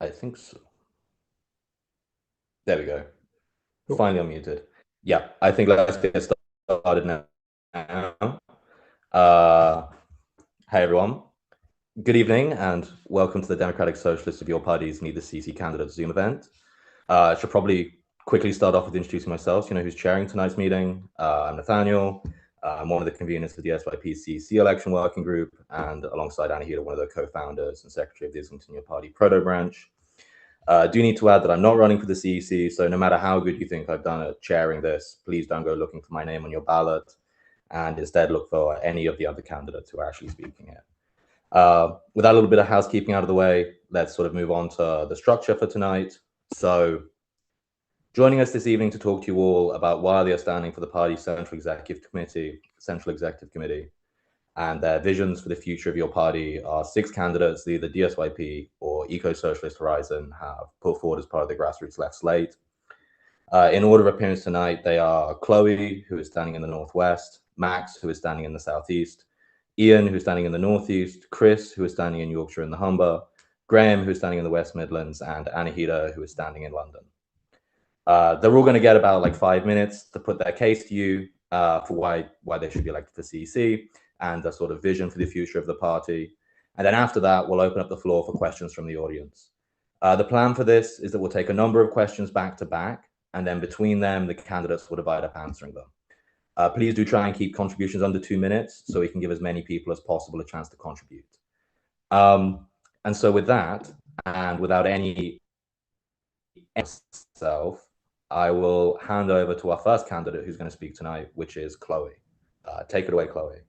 I think so. There we go. Cool. Finally unmuted. Yeah, I think let's get started now. Uh, hey everyone. Good evening and welcome to the Democratic Socialists of Your Party's Need the CEC Candidate Zoom event. I should probably quickly start off with introducing myself. You know who's chairing tonight's meeting. I'm Nathaniel. I'm one of the conveners for the DSYPs CEC election working group, and alongside Anahita, one of the co-founders and secretary of the Islington Your Party proto branch. I do need to add that I'm not running for the CEC, so no matter how good you think I've done at chairing this, please don't go looking for my name on your ballot, and instead look for any of the other candidates who are actually speaking here. With that little bit of housekeeping out of the way, let's sort of move on to the structure for tonight. So, joining us this evening to talk to you all about why they are standing for the party's Central Executive Committee, and their visions for the future of your party are 6 candidates that either DSYP or Eco-Socialist Horizon have put forward as part of the grassroots left slate. In order of appearance tonight, they are Chloe, who is standing in the Northwest, Max, who is standing in the Southeast, Ian, who is standing in the Northeast, Chris, who is standing in Yorkshire and the Humber, Graham, who is standing in the West Midlands, and Anahita, who is standing in London. They're all going to get about like 5 minutes to put their case to you for why they should be elected for CEC and the sort of vision for the future of the party. And then after that, we'll open up the floor for questions from the audience. The plan for this is that we'll take a number of questions back to back, and then between them, the candidates will divide up answering them. Please do try and keep contributions under 2 minutes so we can give as many people as possible a chance to contribute. And so with that, and without any self, I will hand over to our first candidate who's going to speak tonight, which is Chloe. Take it away, Chloe.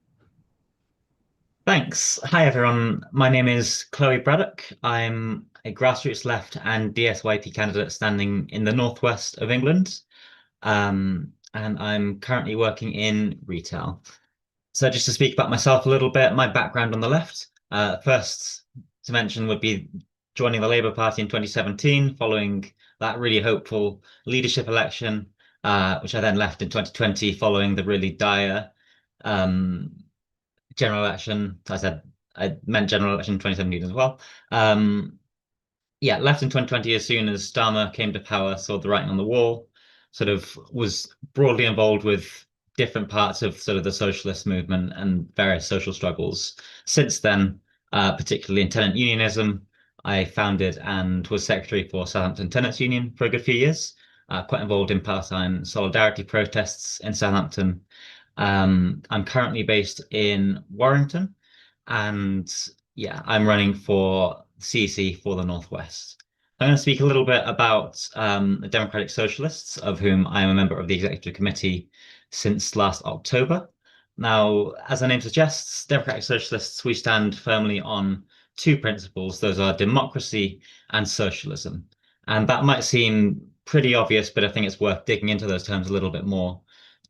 Thanks. Hi, everyone. My name is Chloe Braddock. I'm a grassroots left and DSYP candidate standing in the northwest of England. And I'm currently working in retail. So just to speak about myself a little bit, my background on the left, first to mention would be joining the Labour Party in 2017, following that really hopeful leadership election, which I then left in 2020 following the really dire general election. I meant general election in 2017 as well. Yeah, left in 2020 as soon as Starmer came to power, saw the writing on the wall, sort of was broadly involved with different parts of sort of the socialist movement and various social struggles. Since then, particularly in tenant unionism, I founded and was secretary for Southampton Tenants Union for a good few years, quite involved in part-time solidarity protests in Southampton. I'm currently based in Warrington, and yeah, I'm running for CEC for the Northwest. I'm going to speak a little bit about the Democratic Socialists, of whom I am a member of the Executive Committee since last October. Now, as the name suggests, Democratic Socialists, we stand firmly on 2 principles. Those are democracy and socialism. And that might seem pretty obvious, but I think it's worth digging into those terms a little bit more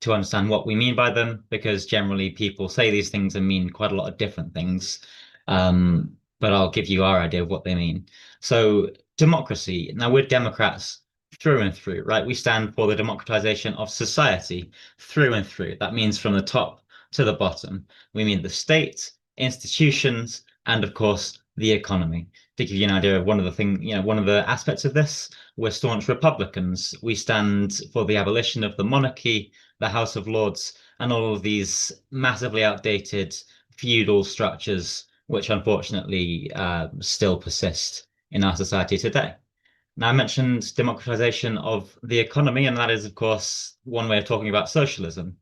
to understand what we mean by them, because generally people say these things and mean quite a lot of different things. But I'll give you our idea of what they mean. So democracy, now we're Democrats through and through, right? We stand for the democratization of society through and through. That means from the top to the bottom. We mean the state, institutions, and of course, the economy. To give you an idea of one of the aspects of this, we're staunch Republicans. We stand for the abolition of the monarchy, the House of Lords, and all of these massively outdated feudal structures, which unfortunately still persist in our society today. Now, I mentioned democratization of the economy, and that is, of course, one way of talking about socialism.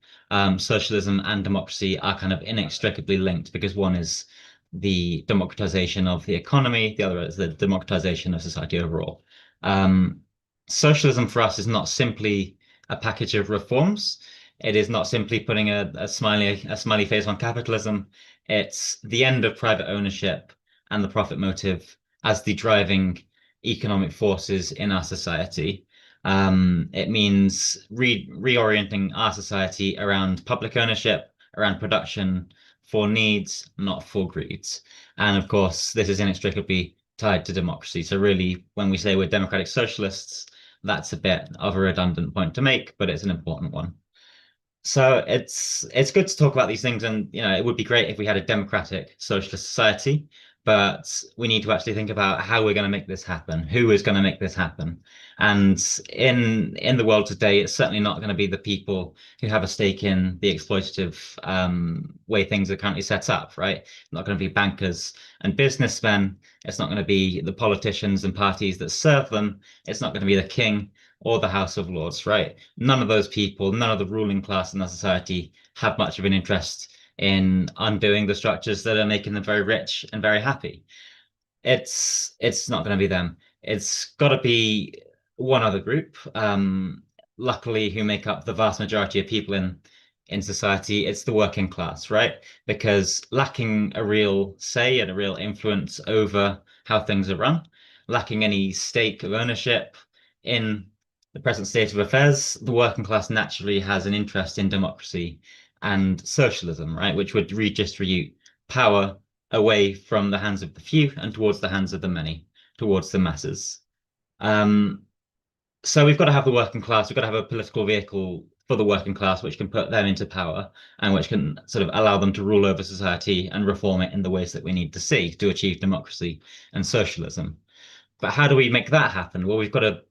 Socialism and democracy are kind of inextricably linked because one is the democratization of the economy, the other is the democratization of society overall. Socialism for us is not simply a package of reforms. It is not simply putting a smiley face on capitalism. It's the end of private ownership and the profit motive as the driving economic forces in our society. It means reorienting our society around public ownership, around production for needs, not for greeds. And of course, this is inextricably tied to democracy. So really, when we say we're democratic socialists, that's a bit of a redundant point to make, but it's an important one. So it's good to talk about these things, and it would be great if we had a democratic socialist society. but we need to actually think about how we're going to make this happen, who is going to make this happen. And in the world today, it's certainly not going to be the people who have a stake in the exploitative way things are currently set up, right? It's not going to be bankers and businessmen. It's not going to be the politicians and parties that serve them. It's not going to be the king or the House of Lords, right? None of those people, none of the ruling class in our society have much of an interest in undoing the structures that are making them very rich and very happy. It's not going to be them. It's got to be one other group. Luckily, who make up the vast majority of people in society, it's the working class, right? Because lacking a real say and a real influence over how things are run, lacking any stake of ownership in the present state of affairs, the working class naturally has an interest in democracy and socialism, right? Which would redistribute power away from the hands of the few and towards the hands of the many, towards the masses. So we've got to have the working class, we've got to have a political vehicle for the working class, which can put them into power and which can sort of allow them to rule over society and reform it in the ways that we need to see to achieve democracy and socialism. But how do we make that happen? Well, we've got to,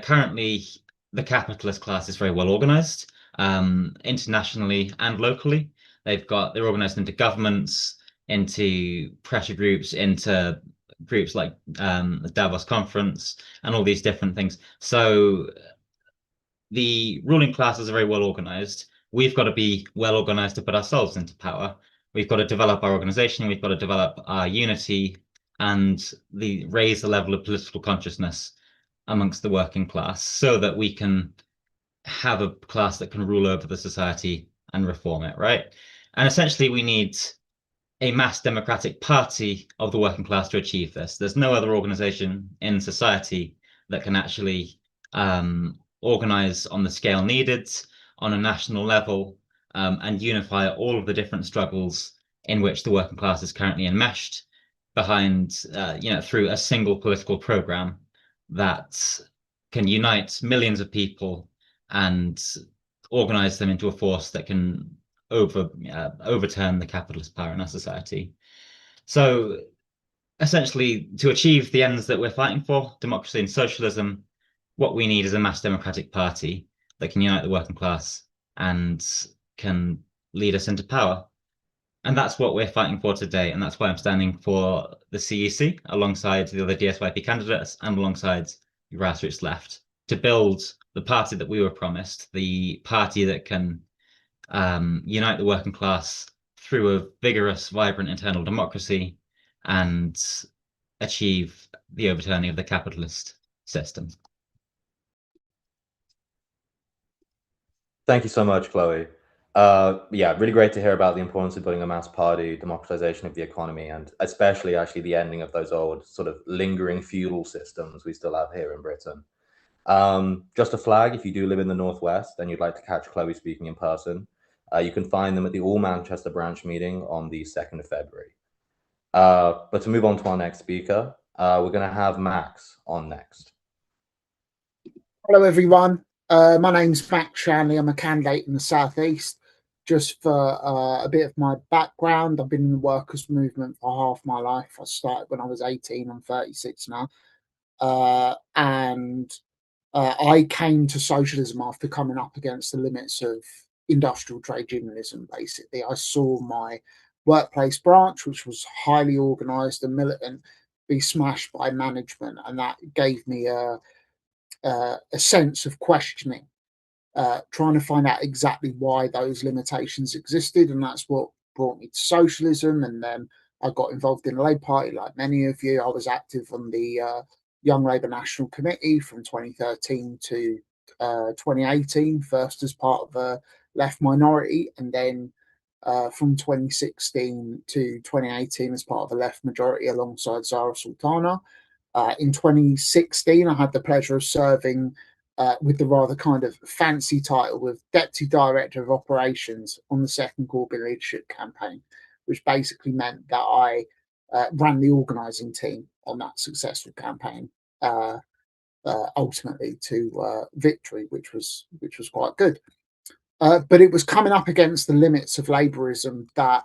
currently the capitalist class is very well organized, internationally and locally. They're organized into governments, into pressure groups, into groups like the Davos Conference, and all these different things. So the ruling classes are very well organized. We've got to be well organized to put ourselves into power. We've got to develop our organization. We've got to develop our unity and raise the level of political consciousness amongst the working class so that we can have a class that can rule over the society and reform it, right? And essentially, we need a mass democratic party of the working class to achieve this. There's no other organization in society that can actually organize on the scale needed on a national level and unify all of the different struggles in which the working class is currently enmeshed behind, through a single political program that can unite millions of people and organize them into a force that can overturn the capitalist power in our society. So essentially, to achieve the ends that we're fighting for, democracy and socialism, what we need is a mass democratic party that can unite the working class and can lead us into power. And that's what we're fighting for today. And that's why I'm standing for the CEC alongside the other DSYP candidates and alongside the grassroots left to build the party that we were promised, the party that can unite the working class through a vigorous, vibrant internal democracy and achieve the overturning of the capitalist system. Thank you so much, Chloe. Yeah, really great to hear about the importance of building a mass party, democratization of the economy, and especially actually the ending of those old sort of lingering feudal systems we still have here in Britain. Just a flag, if you do live in the Northwest and you'd like to catch Chloe speaking in person, you can find them at the All Manchester branch meeting on the 2nd of February. But to move on to our next speaker, we're going to have Max on next. Hello, everyone. My name's Max Shanley. I'm a candidate in the Southeast. Just for a bit of my background, I've been in the workers' movement for half my life. I started when I was 18. I'm 36 now. I came to socialism after coming up against the limits of industrial trade unionism, basically. I saw my workplace branch, which was highly organised and militant, be smashed by management, and that gave me a sense of questioning, trying to find out exactly why those limitations existed, and that's what brought me to socialism. And then I got involved in the Labour Party, like many of you. I was active on the Young Labour National Committee from 2013 to 2018, first as part of the left minority, and then from 2016 to 2018 as part of the left majority alongside Zara Sultana. In 2016, I had the pleasure of serving with the rather kind of fancy title of Deputy Director of Operations on the second Corbyn leadership campaign, which basically meant that I ran the organising team on that successful campaign, ultimately to victory, which was quite good. But it was coming up against the limits of Labourism that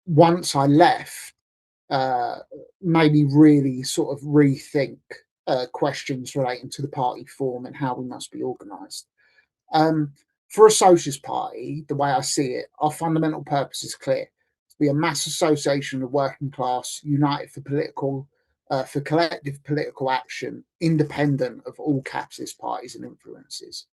once I left, maybe really sort of rethink questions relating to the party form and how we must be organised. For a socialist party, the way I see it, our fundamental purpose is clear: to be a mass association of working class united for collective political action, independent of all capitalist parties and influences.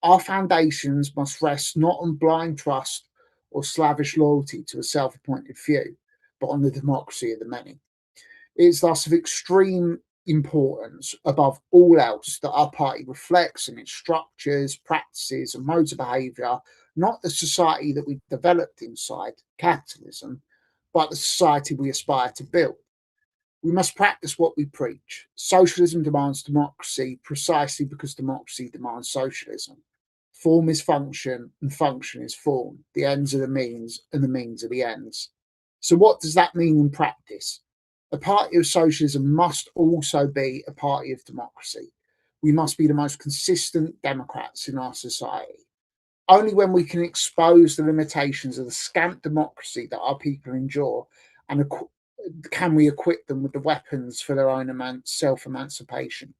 Our foundations must rest not on blind trust or slavish loyalty to a self-appointed few, but on the democracy of the many. It is thus of extreme importance, above all else, that our party reflects in its structures, practices, and modes of behaviour not the society that we've developed inside capitalism, but the society we aspire to build. We must practice what we preach. Socialism demands democracy precisely because democracy demands socialism. Form is function, and function is form. The ends are the means, and the means are the ends. So what does that mean in practice? A party of socialism must also be a party of democracy. We must be the most consistent Democrats in our society. Only when we can expose the limitations of the scant democracy that our people endure, and can we equip them with the weapons for their own self-emancipation.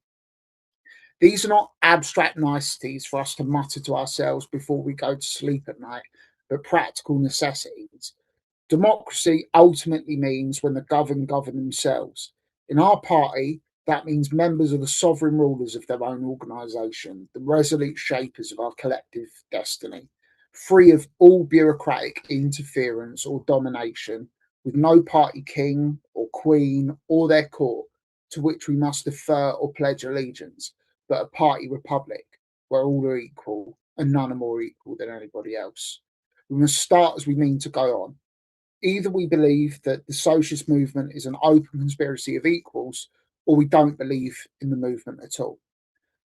These are not abstract niceties for us to mutter to ourselves before we go to sleep at night, but practical necessities. Democracy ultimately means when the governed govern themselves. In our party, that means members are the sovereign rulers of their own organisation, the resolute shapers of our collective destiny, free of all bureaucratic interference or domination, with no party king or queen or their court to which we must defer or pledge allegiance, but a party republic where all are equal and none are more equal than anybody else. We must start as we mean to go on. Either we believe that the socialist movement is an open conspiracy of equals, or we don't believe in the movement at all.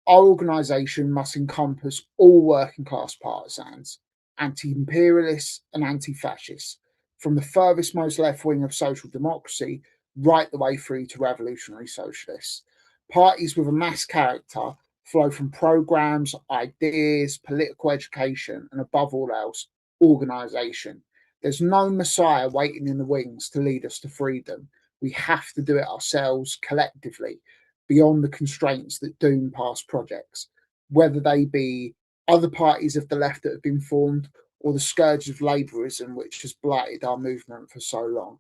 Our organisation must encompass all working class partisans, anti-imperialists and anti-fascists, from the furthest most left wing of social democracy right the way through to revolutionary socialists. Parties with a mass character flow from programmes, ideas, political education, and above all else, organisation. There's no messiah waiting in the wings to lead us to freedom. We have to do it ourselves collectively, beyond the constraints that doom past projects, whether they be other parties of the left that have been formed or the scourge of labourism which has blighted our movement for so long.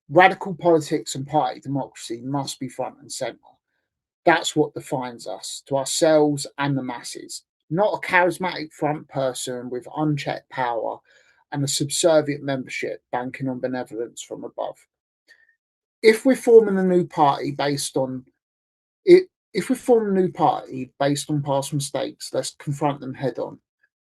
Radical politics and party democracy must be front and centre. That's what defines us, to ourselves and the masses, not a charismatic front person with unchecked power and a subservient membership banking on benevolence from above. If we're forming a new party based on past mistakes, let's confront them head on.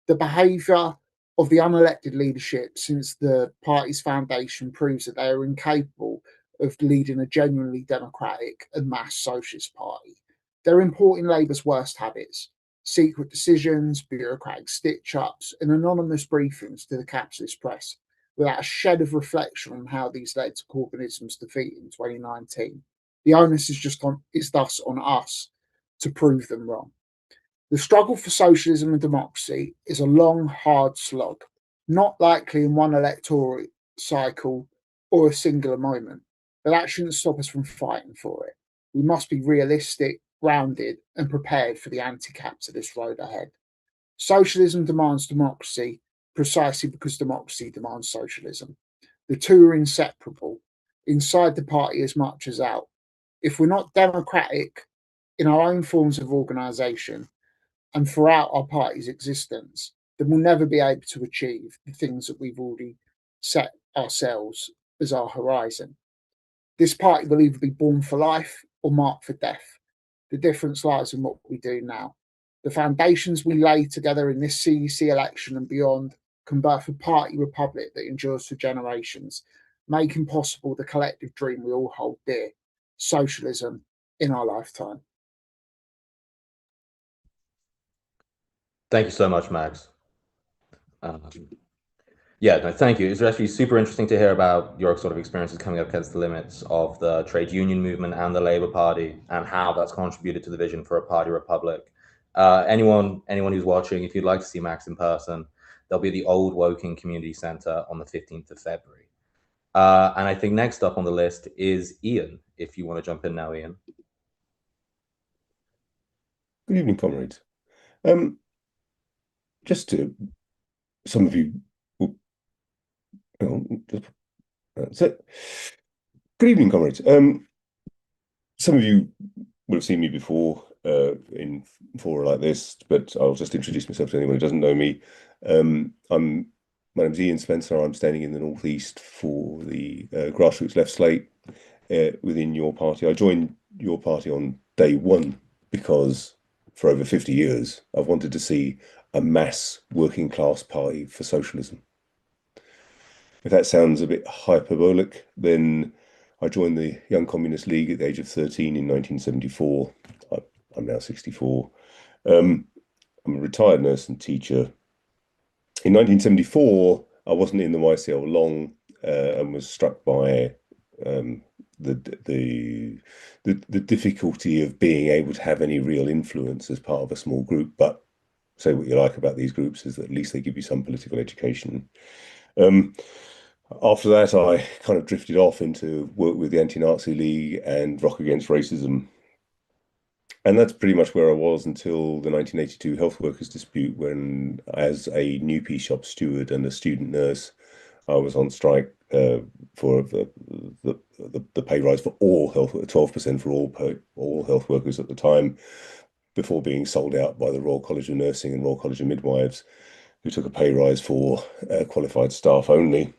The behaviour of the unelected leadership since the party's foundation proves that they are incapable of leading a genuinely democratic and mass socialist party. They're importing Labour's worst habits: secret decisions, bureaucratic stitch-ups, and anonymous briefings to the capitalist press, without a shed of reflection on how these led to Corbynism's defeat in 2019. The onus is thus on us to prove them wrong. The struggle for socialism and democracy is a long, hard slog, not likely in one electoral cycle or a singular moment, but that shouldn't stop us from fighting for it. We must be realistic, grounded, and prepared for the anti-capitalist road ahead. Socialism demands democracy precisely because democracy demands socialism. The two are inseparable, inside the party as much as out. If we're not democratic in our own forms of organisation and throughout our party's existence, then we'll never be able to achieve the things that we've already set ourselves as our horizon. This party will either be born for life or marked for death. The difference lies in what we do now. The foundations we lay together in this CEC election and beyond can birth a party republic that endures for generations, making possible the collective dream we all hold dear: socialism in our lifetime. Thank you so much, Max. Yeah, no, thank you. It's actually super interesting to hear about your sort of experiences coming up against the limits of the trade union movement and the Labour Party, and how that's contributed to the vision for a party republic. Anyone who's watching, if you'd like to see Max in person, they'll be at the Old Woking Community Centre on the 15th of February. And I think next up on the list is Ian, if you want to jump in now, Ian. Good evening, comrades. Just to some of you, so good evening, comrades. Some of you will have seen me before in fora like this, but I'll just introduce myself to anyone who doesn't know me. My name's Ian Spencer. I'm standing in the Northeast for the grassroots left slate within your party. I joined your party on day one because for over 50 years I've wanted to see a mass working class party for socialism. If that sounds a bit hyperbolic, then I joined the Young Communist League at the age of 13 in 1974. I'm now 64. I'm a retired nurse and teacher. In 1974, I wasn't in the YCL long and was struck by the difficulty of being able to have any real influence as part of a small group. But say what you like about these groups is that at least they give you some political education. After that, I kind of drifted off into work with the Anti-Nazi League and Rock Against Racism. And that's pretty much where I was until the 1982 health workers dispute, when, as a new pea shop steward and a student nurse, I was on strike for the pay rise for all health, 12% for all health workers at the time, before being sold out by the Royal College of Nursing and Royal College of Midwives, who took a pay rise for qualified staff only.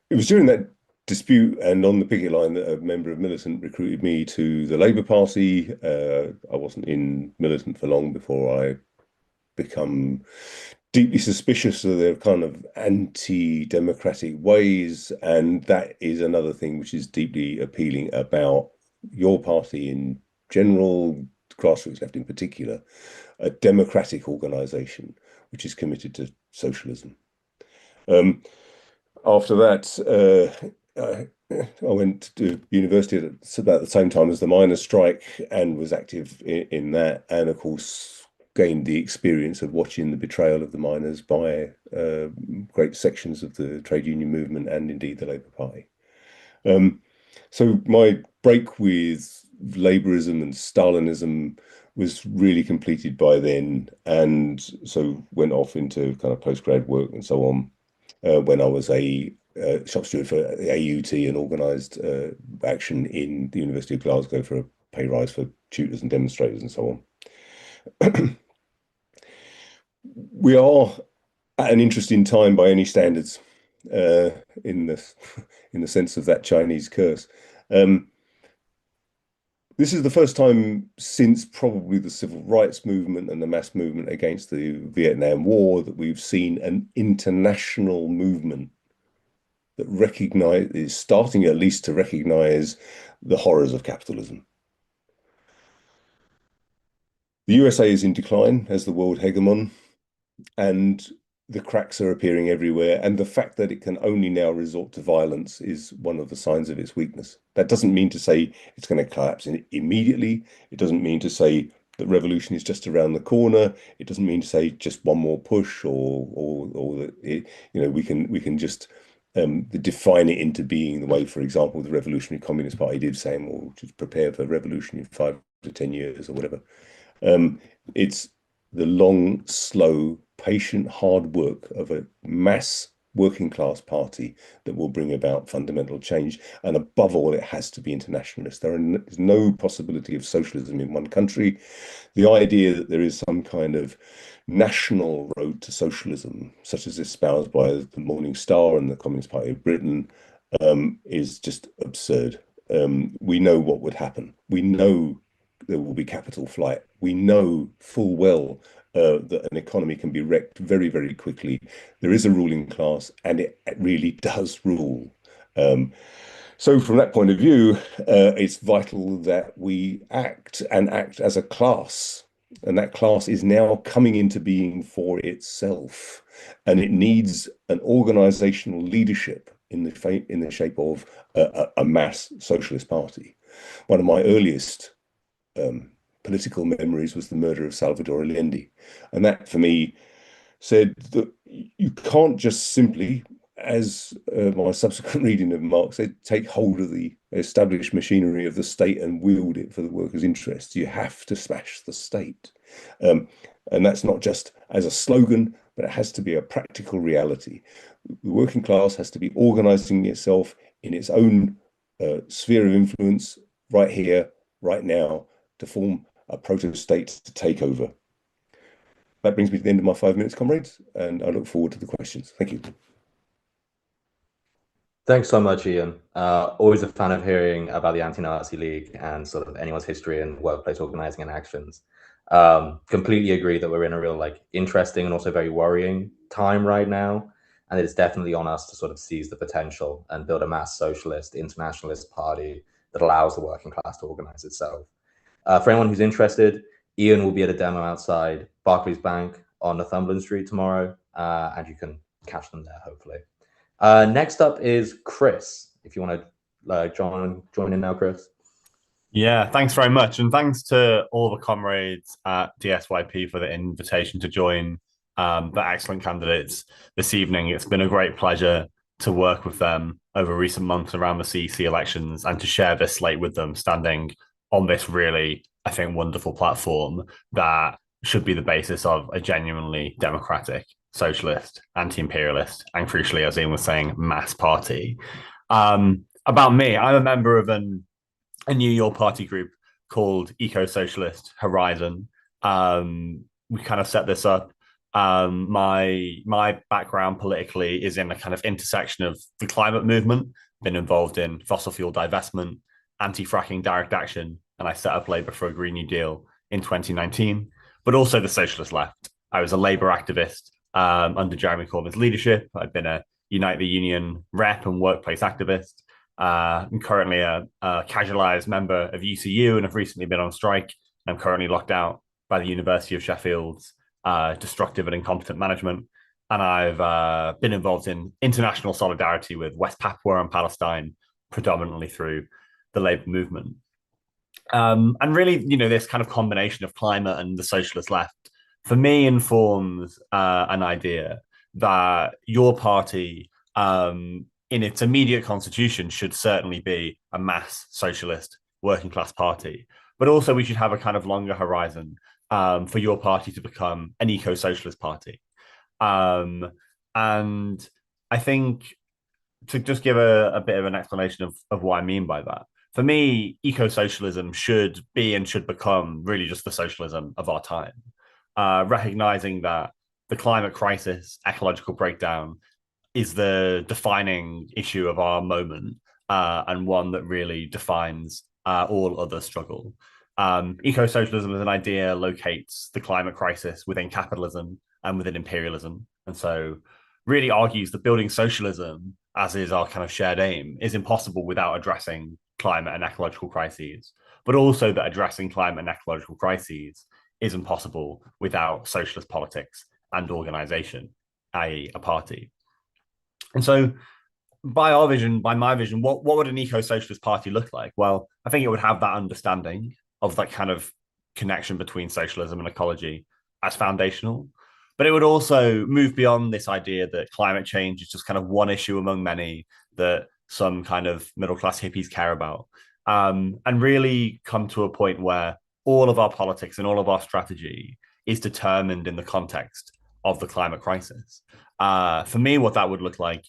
It was during that dispute and on the picket line that a member of Militant recruited me to the Labour Party. I wasn't in Militant for long before I become deeply suspicious of their kind of anti-democratic ways, and that is another thing which is deeply appealing about your party in general, grassroots left in particular, a democratic organisation which is committed to socialism. After that, I went to university at about the same time as the miners' strike and was active in that, and of course gained the experience of watching the betrayal of the miners by great sections of the trade union movement and indeed the Labour Party. So my break with Labourism and Stalinism was really completed by then, and so went off into kind of postgrad work and so on. When I was a shop steward for the AUT and organised action in the University of Glasgow for a pay rise for tutors and demonstrators and so on. We are at an interesting time by any standards, in the sense of that Chinese curse. This is the first time since probably the civil rights movement and the mass movement against the Vietnam War that we've seen an international movement that is starting at least to recognize the horrors of capitalism. The USA is in decline as the world hegemon, and the cracks are appearing everywhere. And the fact that it can only now resort to violence is one of the signs of its weakness. That doesn't mean to say it's going to collapse immediately. It doesn't mean to say that revolution is just around the corner. It doesn't mean to say just one more push, or that we can just define it into being the way, for example, the Revolutionary Communist Party did, saying, well, just prepare for revolution in 5 to 10 years or whatever. It's the long, slow, patient, hard work of a mass working class party that will bring about fundamental change. And above all, it has to be internationalist. There is no possibility of socialism in one country. The idea that there is some kind of national road to socialism, such as espoused by the Morning Star and the Communist Party of Britain, is just absurd. We know what would happen. We know there will be capital flight. We know full well that an economy can be wrecked very, very quickly. There is a ruling class, and it really does rule. So from that point of view, it's vital that we act as a class. And that class is now coming into being for itself. And it needs an organizational leadership in the shape of a mass socialist party. One of my earliest political memories was the murder of Salvador Allende. And that, for me, said that you can't just simply as my subsequent reading of Marx said, take hold of the established machinery of the state and wield it for the workers' interests. You have to smash the state. And that's not just as a slogan, but it has to be a practical reality. The working class has to be organizing itself in its own sphere of influence right here, right now, to form a proto-state to take over. That brings me to the end of my 5 minutes, comrades, and I look forward to the questions. Thank you. Thanks so much, Ian. Always a fan of hearing about the Anti-Nazi League and sort of anyone's history in workplace organizing and actions. Completely agree that we're in a real interesting and also very worrying time right now. And it is definitely on us to sort of seize the potential and build a mass socialist, internationalist party that allows the working class to organize itself. For anyone who's interested, Ian will be at a demo outside Barclays Bank on Northumberland Street tomorrow, and you can catch them there, hopefully. Next up is Chris. If you want to join in now, Chris. Yeah, thanks very much. And thanks to all the comrades at DSYP for the invitation to join the excellent candidates this evening. It's been a great pleasure to work with them over recent months around the CEC elections and to share this slate with them, standing on this really, I think, wonderful platform that should be the basis of a genuinely democratic, socialist, anti-imperialist, and crucially, as Ian was saying, mass party. About me, I'm a member of a New York party group called Eco-Socialist Horizon. We kind of set this up. My background politically is in a kind of intersection of the climate movement, been involved in fossil fuel divestment, anti-fracking direct action, and I set up Labour for a Green New Deal in 2019, but also the socialist left. I was a Labour activist under Jeremy Corbyn's leadership. I've been a Unite the Union rep and workplace activist. I'm currently a casualised member of UCU and have recently been on strike. I'm currently locked out by the University of Sheffield's destructive and incompetent management. And I've been involved in international solidarity with West Papua and Palestine, predominantly through the Labour movement. And really, this kind of combination of climate and the socialist left, for me, informs an idea that your party, in its immediate constitution, should certainly be a mass socialist working class party. But also we should have a kind of longer horizon for your party to become an eco-socialist party. And I think to just give a bit of an explanation of what I mean by that, for me, eco-socialism should be and should become really just the socialism of our time, recognizing that the climate crisis, ecological breakdown, is the defining issue of our moment, and one that really defines all other struggle. Eco-socialism as an idea locates the climate crisis within capitalism and within imperialism, and so really argues that building socialism, as is our kind of shared aim, is impossible without addressing climate and ecological crises, but also that addressing climate and ecological crises is impossible without socialist politics and organization, i.e. a party. And so by our vision, by my vision, what would an eco-socialist party look like? Well, I think it would have that understanding of that kind of connection between socialism and ecology as foundational. But it would also move beyond this idea that climate change is just kind of one issue among many that some kind of middle-class hippies care about, and really come to a point where all of our politics and all of our strategy is determined in the context of the climate crisis. For me, what that would look like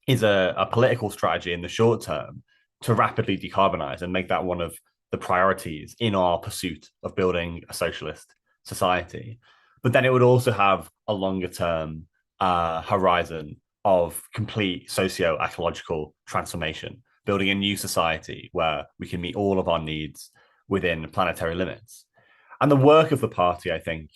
is a political strategy in the short term to rapidly decarbonize and make that one of the priorities in our pursuit of building a socialist society. But then it would also have a longer term horizon of complete socio-ecological transformation, building a new society where we can meet all of our needs within planetary limits. And the work of the party, I think,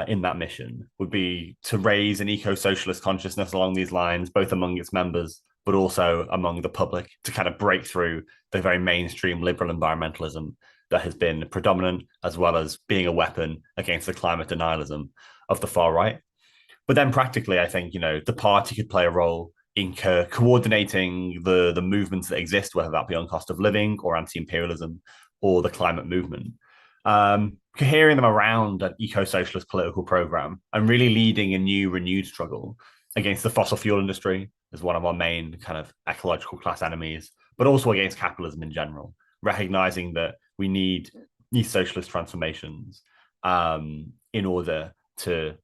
in that mission would be to raise an eco-socialist consciousness along these lines, both among its members, but also among the public, to kind of break through the very mainstream liberal environmentalism that has been predominant, as well as being a weapon against the climate denialism of the far right. But then practically, I think, the party could play a role in coordinating the movements that exist, whether that be on cost of living or anti-imperialism or the climate movement, cohering them around an eco-socialist political program and really leading a new renewed struggle against the fossil fuel industry as one of our main kind of ecological class enemies, but also against capitalism in general, recognizing that we need these socialist transformations in order to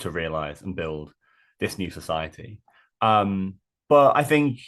realize and build this new society. But I think,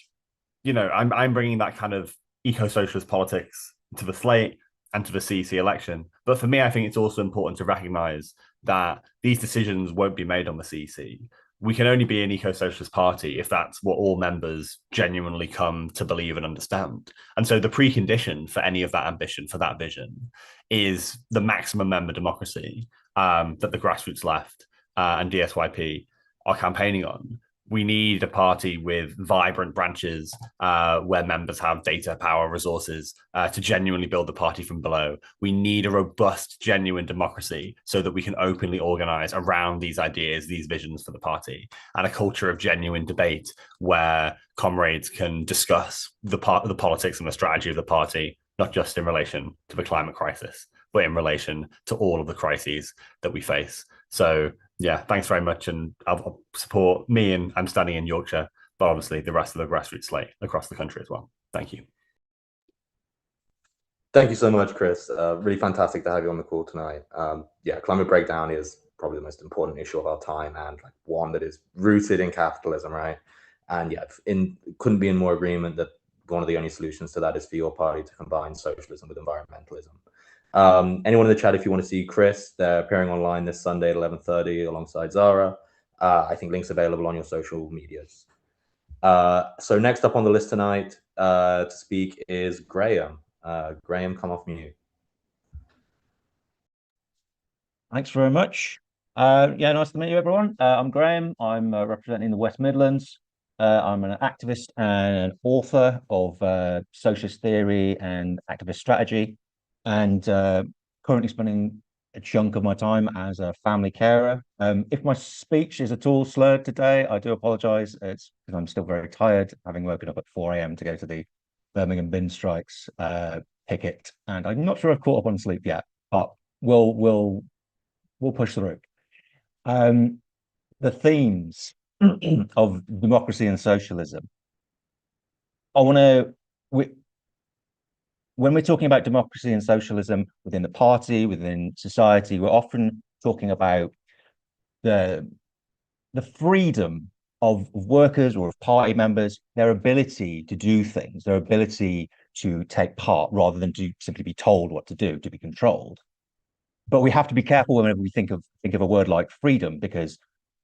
I'm bringing that kind of eco-socialist politics to the slate and to the CEC election. But for me, I think it's also important to recognize that these decisions won't be made on the CEC. We can only be an eco-socialist party if that's what all members genuinely come to believe and understand. And so the precondition for any of that ambition, for that vision, is the maximum member democracy that the grassroots left and DSYP are campaigning on. We need a party with vibrant branches where members have data, power, resources to genuinely build the party from below. We need a robust, genuine democracy so that we can openly organize around these ideas, these visions for the party, and a culture of genuine debate where comrades can discuss the politics and the strategy of the party, not just in relation to the climate crisis, but in relation to all of the crises that we face. So yeah, thanks very much. And I'll support me, and I'm standing in Yorkshire, but obviously the rest of the grassroots slate across the country as well. Thank you. Thank you so much, Chris. Really fantastic to have you on the call tonight. Yeah, climate breakdown is probably the most important issue of our time, and like one that is rooted in capitalism, right? And yeah, couldn't be in more agreement that one of the only solutions to that is for your party to combine socialism with environmentalism. Anyone in the chat, if you want to see Chris, they're appearing online this Sunday at 11:30 alongside Zara. I think links available on your social medias. So next up on the list tonight to speak is Graham. Graham, come off mute. Thanks very much. Yeah, nice to meet you, everyone. I'm Graham. I'm representing the West Midlands. I'm an activist and an author of socialist theory and activist strategy, and currently spending a chunk of my time as a family carer. If my speech is at all slurred today, I do apologise. It's because I'm still very tired, having woken up at 4 a.m. to go to the Birmingham bin strikes picket, and I'm not sure I've caught up on sleep yet, but we'll push through. The themes of democracy and socialism. When we're talking about democracy and socialism within the party, within society, we're often talking about the freedom of workers or of party members, their ability to do things, their ability to take part rather than to simply be told what to do, to be controlled. But we have to be careful whenever we think of a word like freedom, because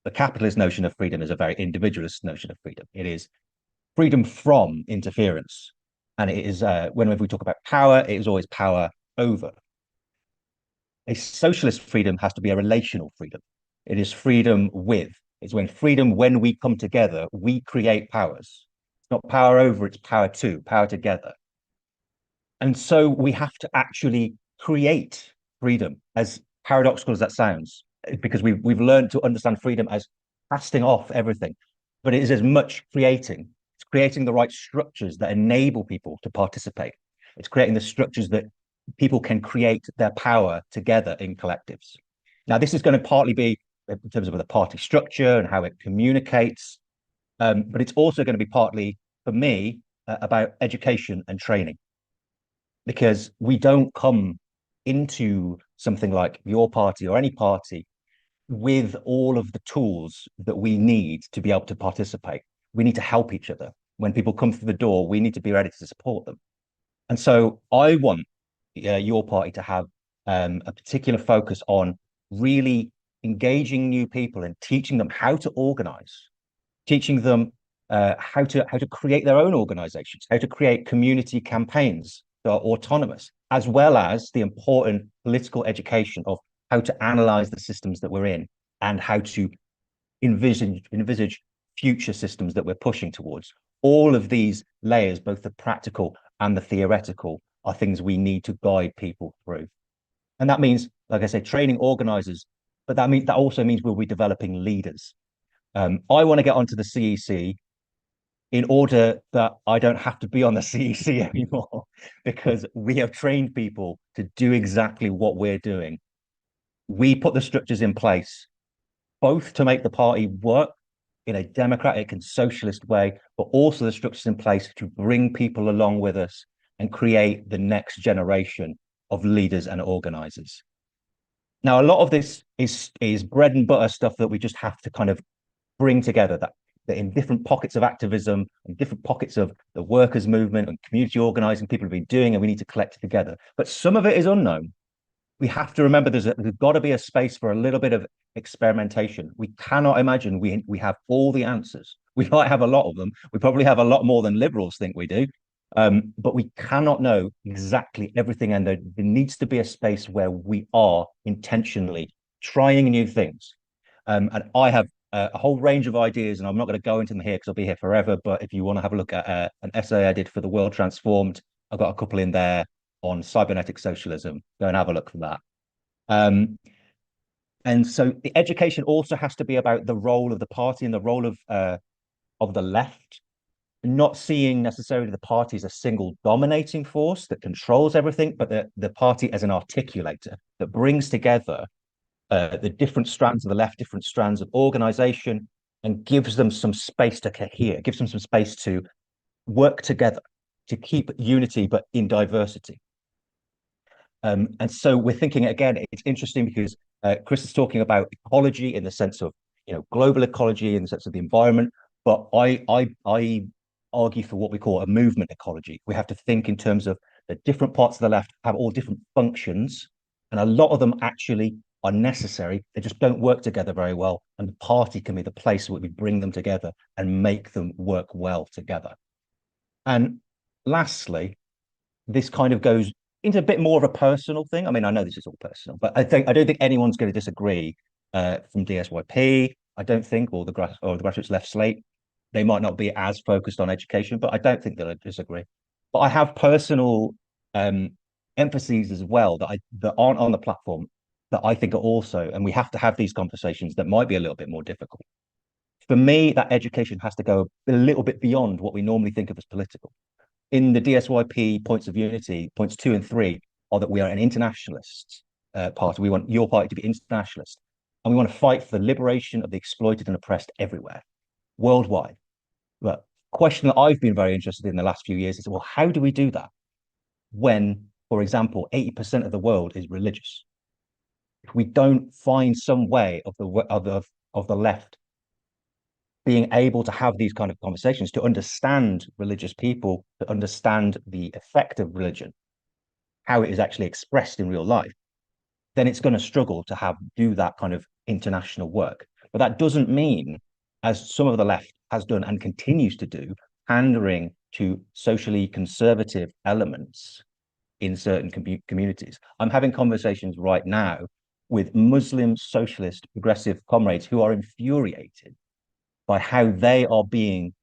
the capitalist notion of freedom is a very individualist notion of freedom. It is freedom from interference. And it is, whenever we talk about power, it is always power over. A socialist freedom has to be a relational freedom. It is freedom with. It's when we come together, we create powers. It's not power over, it's power to, power together. And so we have to actually create freedom, as paradoxical as that sounds, because we've learned to understand freedom as casting off everything, but it is as much creating. It's creating the right structures that enable people to participate. It's creating the structures that people can create their power together in collectives. Now, this is going to partly be in terms of the party structure and how it communicates, but it's also going to be partly, for me, about education and training, because we don't come into something like your party or any party with all of the tools that we need to be able to participate. We need to help each other. When people come through the door, we need to be ready to support them. And so I want your party to have a particular focus on really engaging new people and teaching them how to organize, teaching them how to create their own organizations, how to create community campaigns that are autonomous, as well as the important political education of how to analyze the systems that we're in and how to envisage future systems that we're pushing towards. All of these layers, both the practical and the theoretical, are things we need to guide people through. And that means, like I said, training organizers, but that also means we'll be developing leaders. I want to get onto the CEC in order that I don't have to be on the CEC anymore, because we have trained people to do exactly what we're doing. We put the structures in place, both to make the party work in a democratic and socialist way, but also the structures in place to bring people along with us and create the next generation of leaders and organizers. Now, a lot of this is bread and butter stuff that we just have to kind of bring together, that in different pockets of activism and different pockets of the workers' movement and community organizing people have been doing, and we need to collect it together. But some of it is unknown. We have to remember there's got to be a space for a little bit of experimentation. We cannot imagine we have all the answers. We might have a lot of them. We probably have a lot more than liberals think we do. But we cannot know exactly everything. And there needs to be a space where we are intentionally trying new things. And I have a whole range of ideas, and I'm not going to go into them here because I'll be here forever. But if you want to have a look at an essay I did for The World Transformed, I've got a couple in there on cybernetic socialism. Go and have a look for that. And so the education also has to be about the role of the party and the role of the left, not seeing necessarily the party as a single dominating force that controls everything, but the party as an articulator that brings together the different strands of the left, different strands of organization, and gives them some space to cohere, gives them some space to work together, to keep unity, but in diversity. And so we're thinking, again, it's interesting because Chris is talking about ecology in the sense of, global ecology in the sense of the environment, but I argue for what we call a movement ecology. We have to think in terms of the different parts of the left have all different functions, and a lot of them actually are necessary. They just don't work together very well, and the party can be the place where we bring them together and make them work well together. And lastly, this kind of goes into a bit more of a personal thing. I mean, I know this is all personal, but I don't think anyone's going to disagree from DSYP. I don't think, or the grassroots left slate, they might not be as focused on education, but I don't think they'll disagree. But I have personal emphases as well that aren't on the platform that I think are also, and we have to have these conversations that might be a little bit more difficult. For me, that education has to go a little bit beyond what we normally think of as political. In the DSYP points of unity, points 2 and 3 are that we are an internationalist party. We want your party to be internationalist, and we want to fight for the liberation of the exploited and oppressed everywhere, worldwide. But the question that I've been very interested in the last few years is, well, how do we do that when, for example, 80% of the world is religious? If we don't find some way of the left being able to have these kind of conversations, to understand religious people, to understand the effect of religion, how it is actually expressed in real life, then it's going to struggle to do that kind of international work. But that doesn't mean, as some of the left has done and continues to do, pandering to socially conservative elements in certain communities. I'm having conversations right now with Muslim, socialist, progressive comrades who are infuriated by how they are being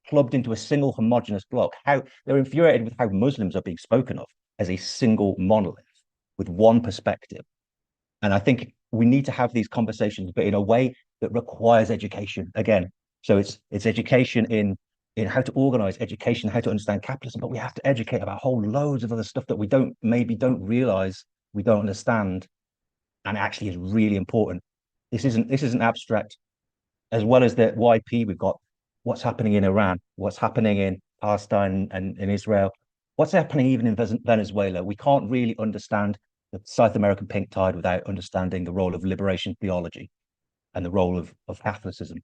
plugged into a single homogenous block, how they're infuriated with how Muslims are being spoken of as a single monolith with one perspective. And I think we need to have these conversations, but in a way that requires education. Again, so it's education in how to organize, education, how to understand capitalism, but we have to educate about whole loads of other stuff that we don't realize, we don't understand, and actually is really important. This isn't abstract. As well as the YP, we've got what's happening in Iran, what's happening in Palestine and in Israel, what's happening even in Venezuela. We can't really understand the South American pink tide without understanding the role of liberation theology and the role of Catholicism.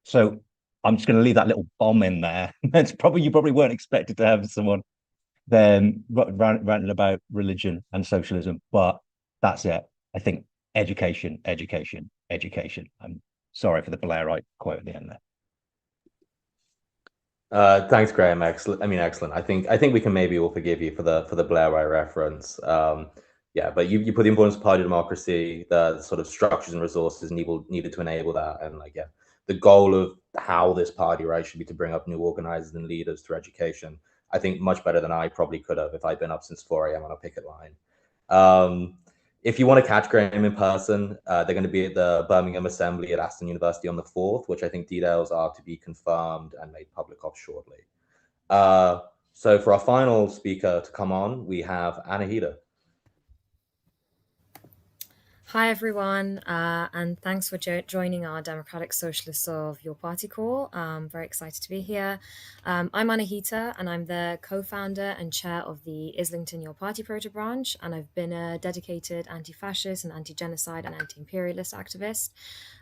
So I'm just going to leave that little bomb in there. You probably weren't expected to have someone then ranting about religion and socialism, but that's it. I think education. I'm sorry for the Blairite quote at the end there. Thanks, Graham. Excellent. I think we can maybe all forgive you for the Blairite reference. Yeah, but you put the importance of party democracy, the sort of structures and resources needed to enable that, and the goal of how this party should be to bring up new organizers and leaders through education. I think much better than I probably could have if I'd been up since 4 a.m. on a picket line. If you want to catch Graham in person, they're going to be at the Birmingham Assembly at Aston University on the 4th, which I think details are to be confirmed and made public of shortly. So for our final speaker to come on, we have Anahita. Hi, everyone, and thanks for joining our Democratic Socialists of Your Party call. I'm very excited to be here. I'm Anahita, and I'm the co-founder and chair of the Islington Your Party Proto Branch, and I've been a dedicated anti-fascist and anti-genocide and anti-imperialist activist.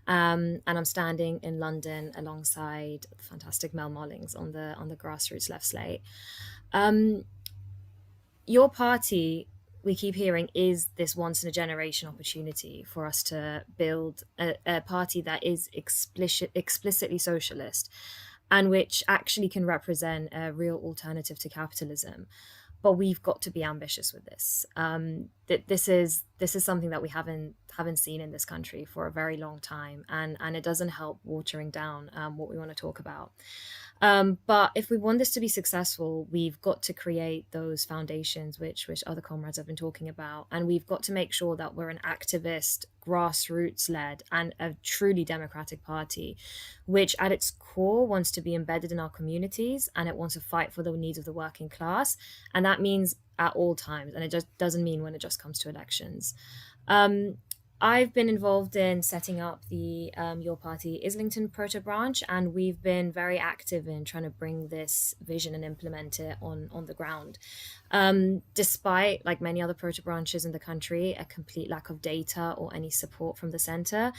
And I'm standing in London alongside the fantastic Mel Mollings on the grassroots left slate. Your party, we keep hearing, is this once in a generation opportunity for us to build a party that is explicitly socialist and which actually can represent a real alternative to capitalism. But we've got to be ambitious with this. This is something that we haven't seen in this country for a very long time, and it doesn't help watering down what we want to talk about. But if we want this to be successful, we've got to create those foundations which other comrades have been talking about. And we've got to make sure that we're an activist, grassroots-led, and a truly democratic party, which at its core wants to be embedded in our communities, and it wants to fight for the needs of the working class. And that means at all times, and it just doesn't mean when it just comes to elections. I've been involved in setting up the Your Party Islington Proto Branch, and we've been very active in trying to bring this vision and implement it on the ground. Despite, like many other proto branches in the country, a complete lack of data or any support from the centre,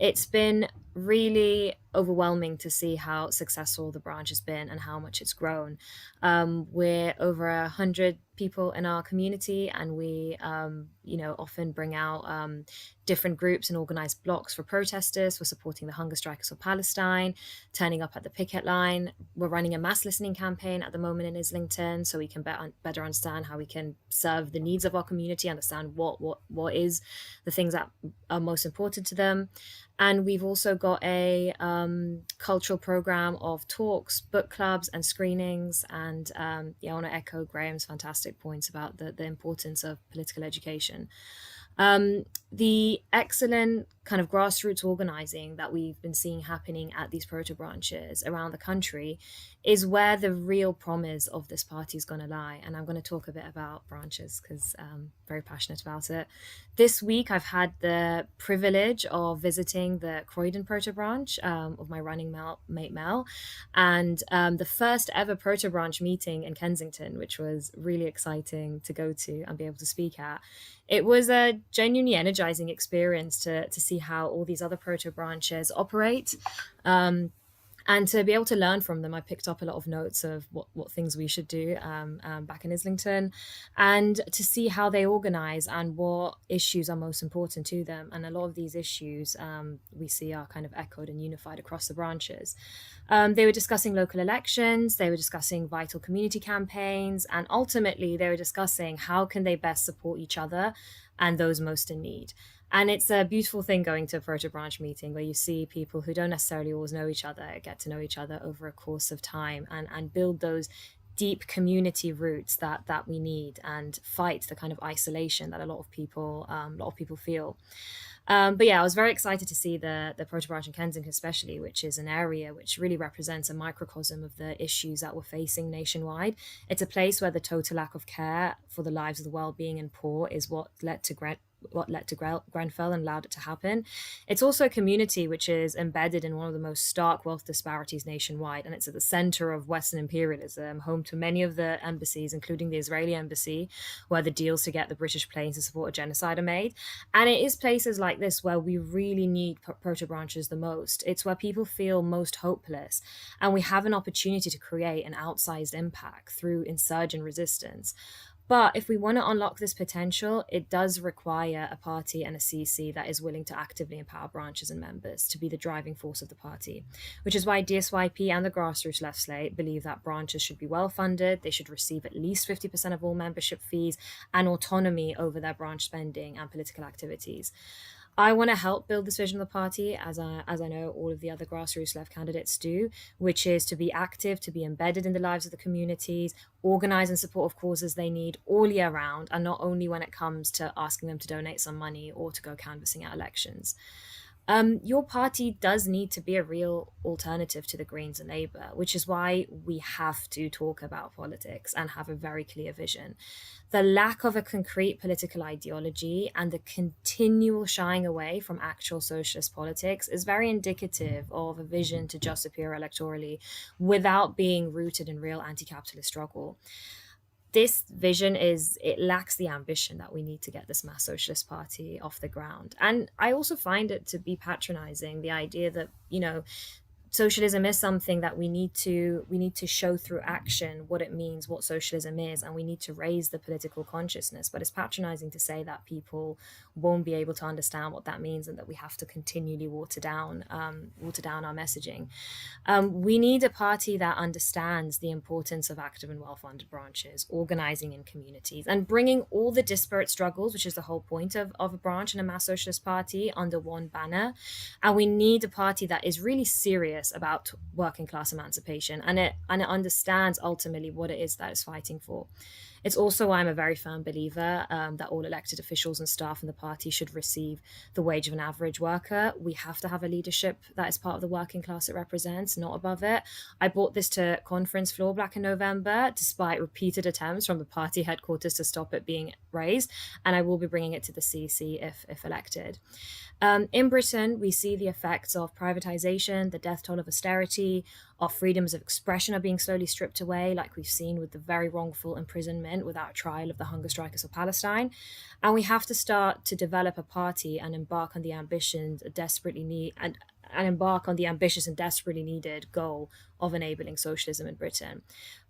it's been really overwhelming to see how successful the branch has been and how much it's grown. We're over 100 people in our community, and we often bring out different groups and organize blocks for protesters, for supporting the hunger strikers of Palestine, turning up at the picket line. We're running a mass listening campaign at the moment in Islington, so we can better understand how we can serve the needs of our community, understand what is the things that are most important to them. And we've also got a cultural program of talks, book clubs, and screenings. And I want to echo Graham's fantastic points about the importance of political education. The excellent kind of grassroots organizing that we've been seeing happening at these proto branches around the country is where the real promise of this party is going to lie. And I'm going to talk a bit about branches because I'm very passionate about it. This week, I've had the privilege of visiting the Croydon proto branch of my running mate Mel, and the first ever proto branch meeting in Kensington, which was really exciting to go to and be able to speak at. It was a genuinely energizing experience to see how all these other proto branches operate. And to be able to learn from them, I picked up a lot of notes of what things we should do back in Islington, and to see how they organize and what issues are most important to them. And a lot of these issues we see are kind of echoed and unified across the branches. They were discussing local elections, they were discussing vital community campaigns, and ultimately they were discussing how can they best support each other and those most in need. And it's a beautiful thing going to a proto branch meeting where you see people who don't necessarily always know each other, get to know each other over a course of time, and build those deep community roots that we need, and fight the kind of isolation that a lot of people feel. But yeah, I was very excited to see the proto branch in Kensington, especially, which is an area which really represents a microcosm of the issues that we're facing nationwide. It's a place where the total lack of care for the lives of the well-being and poor is what led to Grenfell and allowed it to happen. It's also a community which is embedded in one of the most stark wealth disparities nationwide, and it's at the center of Western imperialism, home to many of the embassies, including the Israeli embassy, where the deals to get the British planes to support a genocide are made. And it is places like this where we really need proto branches the most. It's where people feel most hopeless, and we have an opportunity to create an outsized impact through insurgent resistance. But if we want to unlock this potential, it does require a party and a CEC that is willing to actively empower branches and members to be the driving force of the party, which is why DSYP and the grassroots left slate believe that branches should be well funded, they should receive at least 50% of all membership fees, and autonomy over their branch spending and political activities. I want to help build this vision of the party, as I know all of the other grassroots left candidates do, which is to be active, to be embedded in the lives of the communities, organize in support of causes they need all year round, and not only when it comes to asking them to donate some money or to go canvassing at elections. your party does need to be a real alternative to the Greens and Labour, which is why we have to talk about politics and have a very clear vision. The lack of a concrete political ideology and the continual shying away from actual socialist politics is very indicative of a vision to just appear electorally without being rooted in real anti-capitalist struggle. This vision it lacks the ambition that we need to get this mass socialist party off the ground. And I also find it to be patronizing, the idea that, socialism is something that we need to show through action what it means, what socialism is, and we need to raise the political consciousness. But it's patronizing to say that people won't be able to understand what that means and that we have to continually water down our messaging. We need a party that understands the importance of active and well-funded branches, organizing in communities, and bringing all the disparate struggles, which is the whole point of a branch and a mass socialist party, under one banner. And we need a party that is really serious about working class emancipation, and it understands ultimately what it is that it's fighting for. It's also why I'm a very firm believer that all elected officials and staff in the party should receive the wage of an average worker. We have to have a leadership that is part of the working class it represents, not above it. I brought this to conference floor back in November, despite repeated attempts from the party headquarters to stop it being raised, and I will be bringing it to the CEC if elected. In Britain, we see the effects of privatization, the death toll of austerity, our freedoms of expression are being slowly stripped away, like we've seen with the very wrongful imprisonment without trial of the hunger strikers of Palestine. And we have to start to develop a party and embark on the ambitious and desperately needed goal of enabling socialism in Britain.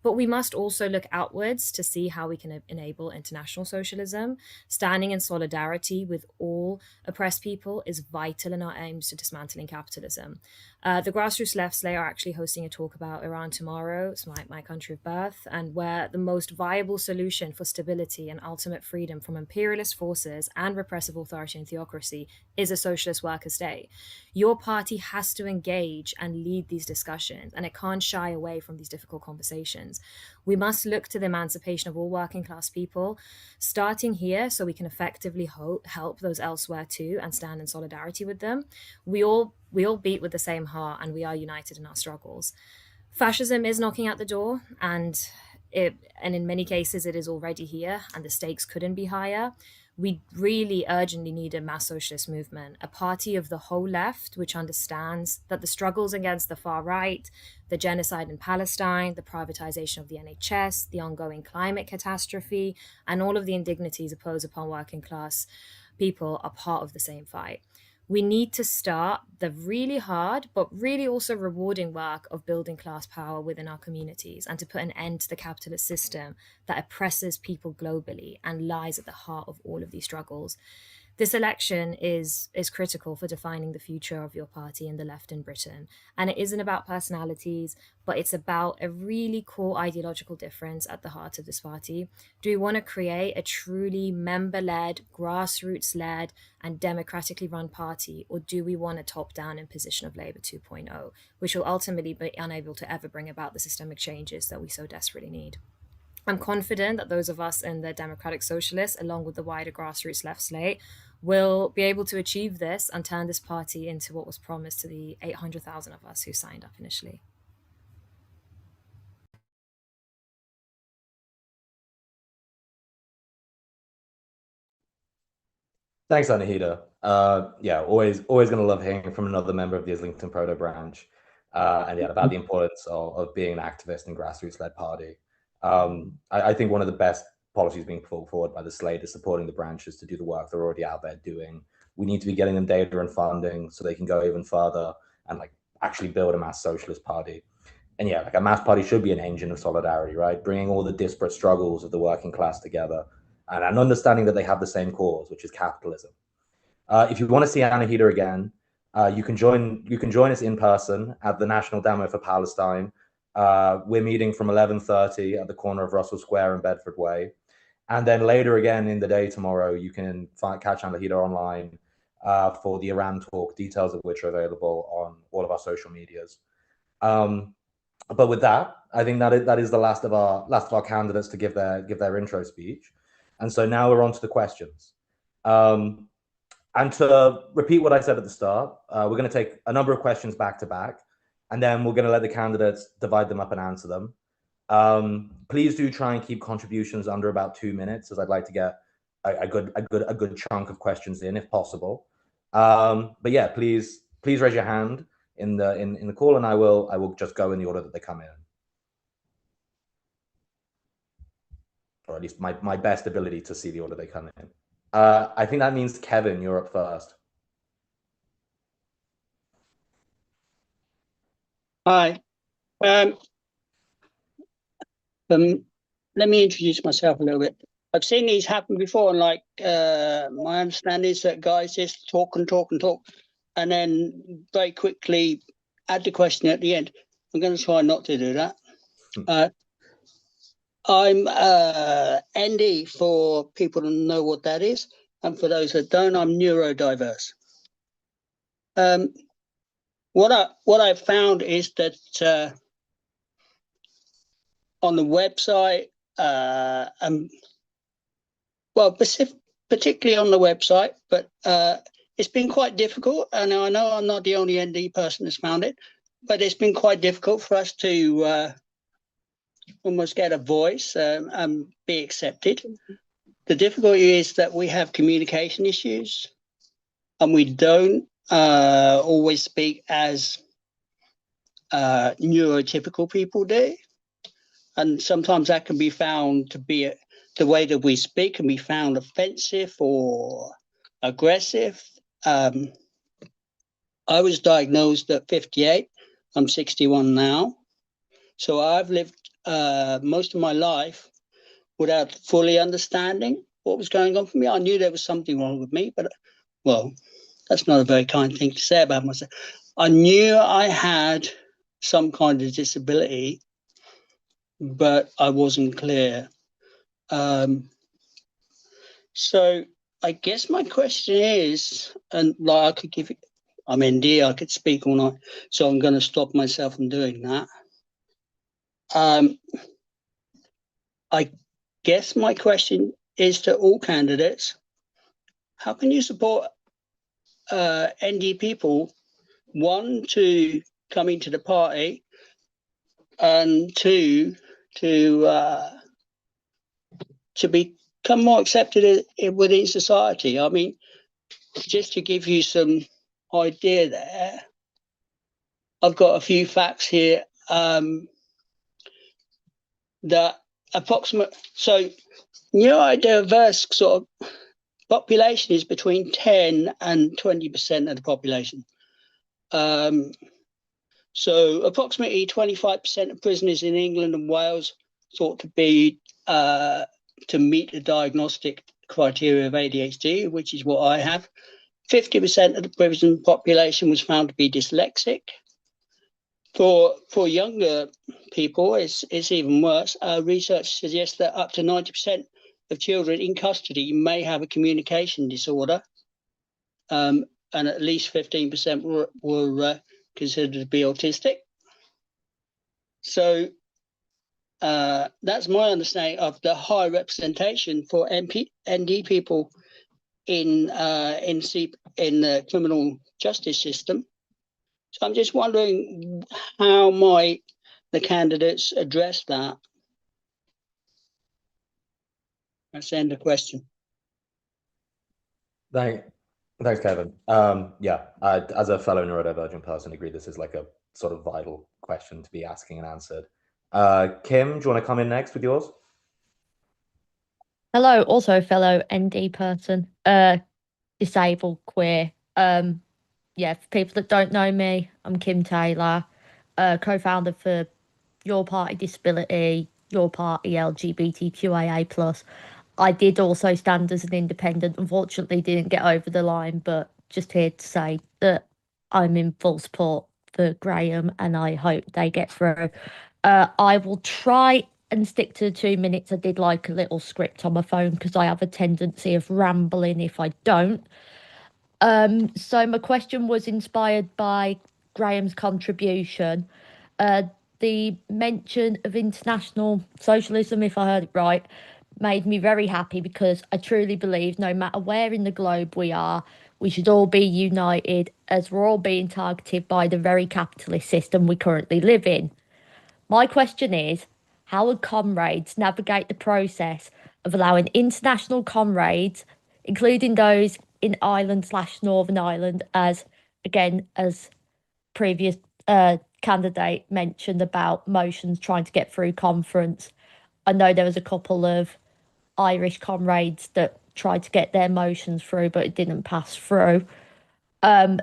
But we must also look outwards to see how we can enable international socialism. Standing in solidarity with all oppressed people is vital in our aims to dismantling capitalism. The grassroots left SLA are actually hosting a talk about Iran tomorrow. It's my country of birth, and where the most viable solution for stability and ultimate freedom from imperialist forces and repressive authority and theocracy is a socialist workers' day. Your party has to engage and lead these discussions, and it can't shy away from these difficult conversations. We must look to the emancipation of all working class people, starting here so we can effectively help those elsewhere too and stand in solidarity with them. We all beat with the same heart, and we are united in our struggles. Fascism is knocking at the door, and in many cases it is already here, and the stakes couldn't be higher. We really urgently need a mass socialist movement, a party of the whole left, which understands that the struggles against the far right, the genocide in Palestine, the privatization of the NHS, the ongoing climate catastrophe, and all of the indignities imposed upon working class people are part of the same fight. We need to start the really hard, but really also rewarding work of building class power within our communities, and to put an end to the capitalist system that oppresses people globally and lies at the heart of all of these struggles. This election is critical for defining the future of your party and the left in Britain. And it isn't about personalities, but it's about a really core ideological difference at the heart of this party. Do we want to create a truly member-led, grassroots-led, and democratically run party, or do we want a top-down imposition of Labour 2.0, which will ultimately be unable to ever bring about the systemic changes that we so desperately need? I'm confident that those of us in the Democratic Socialists, along with the wider grassroots left slate, will be able to achieve this and turn this party into what was promised to the 800,000 of us who signed up initially. Thanks, Anahita. Always going to love hearing from another member of the Islington Proto branch, about the importance of being an activist and grassroots-led party. I think one of the best policies being put forward by the slate is supporting the branches to do the work they're already out there doing. We need to be getting them data and funding so they can go even further and actually build a mass socialist party. And a mass party should be an engine of solidarity, right? Bringing all the disparate struggles of the working class together and understanding that they have the same cause, which is capitalism. If you want to see Anahita again, you can join us in person at the National Demo for Palestine. We're meeting from 11:30 at the corner of Russell Square and Bedford Way. And then later again in the day tomorrow, you can catch Anahita online for the Iran talk, details of which are available on all of our social medias. But with that, I think that is the last of our candidates to give their intro speech. And so now we're on to the questions. And to repeat what I said at the start, we're going to take a number of questions back to back, and then we're going to let the candidates divide them up and answer them. Please do try and keep contributions under about 2 minutes, as I'd like to get a good chunk of questions in, if possible. But yeah, please raise your hand in the call, and I will just go in the order that they come in, or at least my best ability to see the order they come in. I think that means Kevin, you're up first. Hi. Let me introduce myself a little bit. I've seen these happen before, and like my understanding is that guys just talk and talk and talk, and then very quickly add the question at the end. I'm going to try not to do that. I'm ND for people who know what that is, and for those that don't, I'm neurodiverse. What I've found is that on the website, well, particularly on the website, but it's been quite difficult. And I know I'm not the only ND person that's found it, but it's been quite difficult for us to almost get a voice and be accepted. The difficulty is that we have communication issues, and we don't always speak as neurotypical people do. And sometimes that can be found to be the way that we speak can be found offensive or aggressive. I was diagnosed at 58. I'm 61 now. So I've lived most of my life without fully understanding what was going on for me. I knew there was something wrong with me, but, well, that's not a very kind thing to say about myself. I knew I had some kind of disability, but I wasn't clear. So I guess my question is, and like I could give it, I'm ND, I could speak all night, so I'm going to stop myself from doing that. I guess my question is to all candidates: how can you support ND people, one, to come into the party, and two, to become more accepted within society? I mean, just to give you some idea there, I've got a few facts here that so neurodiverse sort of population is between 10 and 20% of the population. So approximately 25% of prisoners in England and Wales thought to be to meet the diagnostic criteria of ADHD, which is what I have. 50% of the prison population was found to be dyslexic. For younger people, it's even worse. Research suggests that up to 90% of children in custody may have a communication disorder, and at least 15% were considered to be autistic. So that's my understanding of the high representation for ND people in the criminal justice system. So I'm just wondering, how might the candidates address that? That's the end of the question. Thanks, Kevin. Yeah, as a fellow neurodivergent person, I agree this is like a sort of vital question to be asking and answered. Kim, do you want to come in next with yours? Hello, also a fellow ND person, disabled, queer. Yeah, for people that don't know me, I'm Kim Taylor, co-founder for Your Party Disability, Your Party LGBTQIA+. I did also stand as an independent, unfortunately didn't get over the line, but just here to say that I'm in full support for Graham and I hope they get through. I will try and stick to the 2 minutes. I did like a little script on my phone because I have a tendency of rambling if I don't. So my question was inspired by Graham's contribution. The mention of international socialism, if I heard it right, made me very happy because I truly believe no matter where in the globe we are, we should all be united as we're all being targeted by the very capitalist system we currently live in. My question is, how would comrades navigate the process of allowing international comrades, including those in Ireland/Northern Ireland, as previous candidate mentioned about motions trying to get through conference? I know there was a couple of Irish comrades that tried to get their motions through, but it didn't pass through. But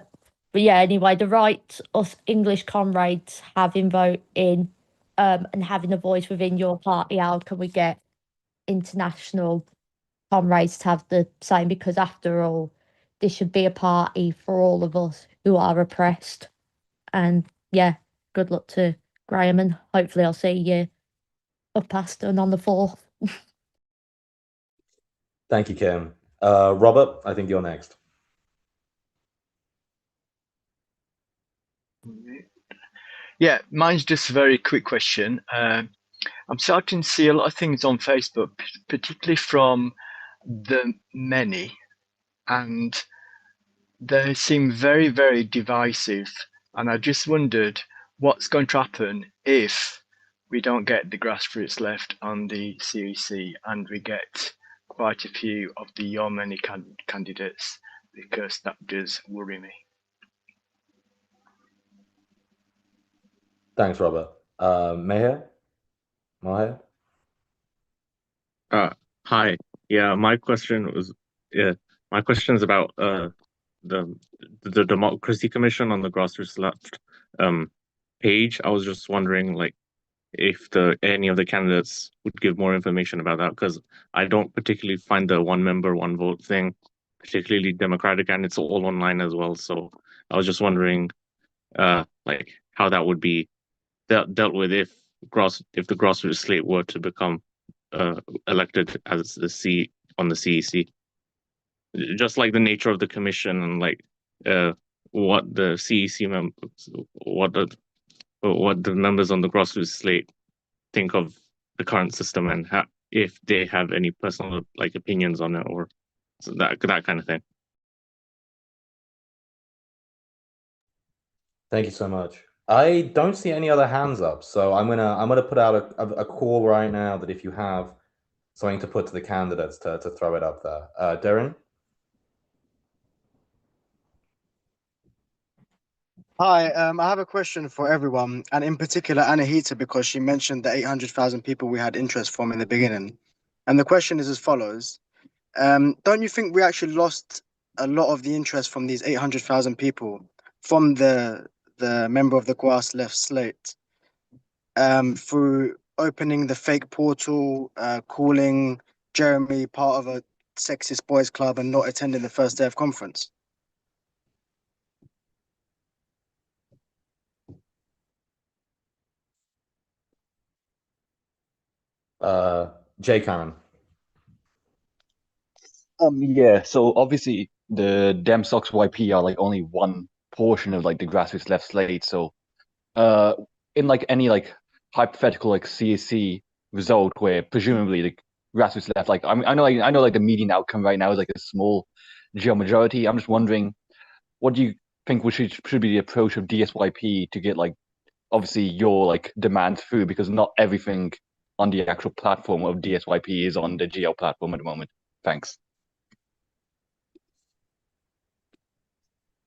yeah, anyway, the right us English comrades having vote in and having a voice within your party, how can we get international comrades to have the same? Because after all, this should be a party for all of us who are oppressed. And yeah, good luck to Graham, and hopefully I'll see you up past and on the 4th. Thank you, Kim. Robert, I think you're next. Yeah, mine's just a very quick question. I'm starting to see a lot of things on Facebook, particularly from the many, and they seem very, very divisive. And I just wondered what's going to happen if we don't get the grassroots left on the CEC and we get quite a few of the your many candidates, because that does worry me. Thanks, Robert. Maher? Hi. Yeah, my question is about the Democracy Commission on the Grassroots Left page. I was just wondering, like, if any of the candidates would give more information about that, because I don't particularly find the one member, one vote thing particularly democratic, and it's all online as well. So I was just wondering, like, how that would be dealt with if the grassroots slate were to become elected as on the CEC. Just like the nature of the commission and like what the CEC members, what the members on the grassroots slate think of the current system, and if they have any personal like opinions on it, or that kind of thing. Thank you so much. I don't see any other hands up, so I'm gonna put out a call right now that if you have something to put to the candidates to throw it up there. Darren? Hi, I have a question for everyone, and in particular Anahita, because she mentioned the 800,000 people we had interest from in the beginning. And the question is as follows. Don't you think we actually lost a lot of the interest from these 800,000 people from the member of the Grass Left slate through opening the fake portal, calling Jeremy part of a sexist boys club and not attending the first day of conference? Jay Cameron. Yeah, so obviously the Dem Sox YP are like only one portion of like the grassroots left slate. So in like any like hypothetical like CEC result where presumably the grassroots left, like I know like the median outcome right now is like a small GL majority. I'm just wondering, what do you think should be the approach of DSYP to get like obviously your like demand through, because not everything on the actual platform of DSYP is on the GL platform at the moment. Thanks.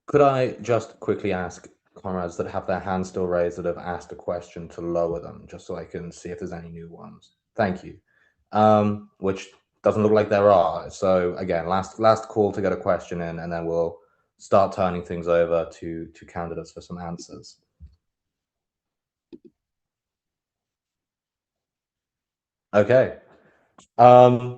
Could I just quickly ask comrades that have their hands still raised that have asked a question to lower them, just so I can see if there's any new ones? Thank you. Which doesn't look like there are. So again, last call to get a question in, and then we'll start turning things over to candidates for some answers. Okay. Sorry.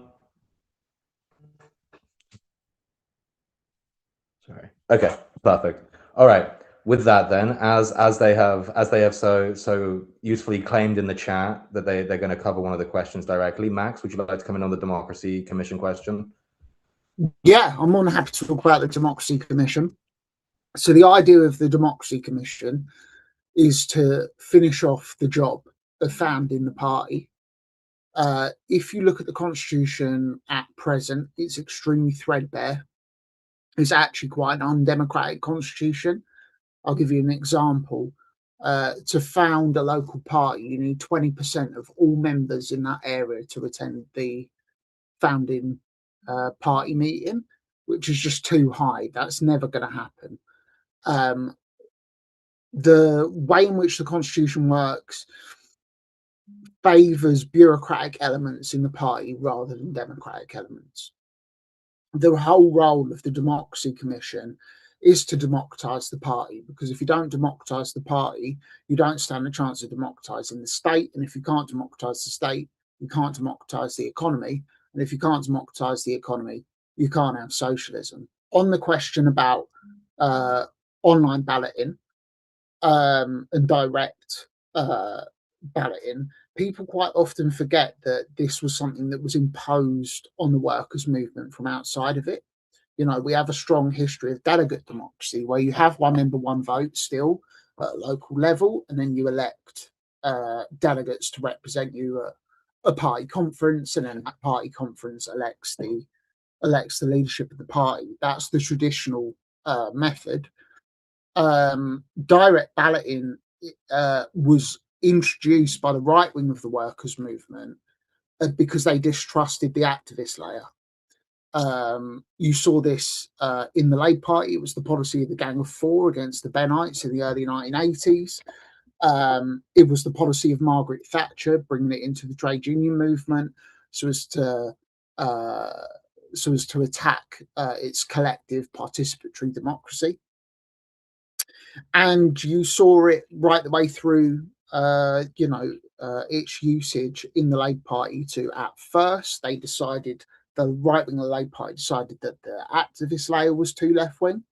Okay, perfect. All right. With that, then, as they have so usefully claimed in the chat that they're going to cover one of the questions directly. Max, would you like to come in on the Democracy Commission question? Yeah, I'm more than happy to talk about the Democracy Commission. So the idea of the Democracy Commission is to finish off the job of founding the party. If you look at the Constitution at present, it's extremely threadbare. is actually quite an undemocratic constitution. I'll give you an example. To found a local party, you need 20% of all members in that area to attend the founding party meeting, which is just too high. That's never going to happen. The way in which the constitution works favours bureaucratic elements in the party rather than democratic elements. The whole role of the Democracy Commission is to democratise the party, because if you don't democratise the party, you don't stand a chance of democratising the state. And if you can't democratise the state, you can't democratise the economy. And if you can't democratise the economy, you can't have socialism. On the question about online balloting and direct balloting, people quite often forget that this was something that was imposed on the workers' movement from outside of it. You know, we have a strong history of delegate democracy where you have one member, one vote still at a local level, and then you elect delegates to represent you at a party conference, and then that party conference elects the leadership of the party. That's the traditional method. Direct balloting was introduced by the right wing of the workers' movement because they distrusted the activist layer. You saw this in the Labour Party. It was the policy of the Gang of Four against the Bennites in the early 1980s. It was the policy of Margaret Thatcher, bringing it into the trade union movement so as to attack its collective participatory democracy. And you saw it right the way through, its usage in the Labour Party to, at first, they decided, the right wing of the Labour Party decided that the activist layer was too left wing.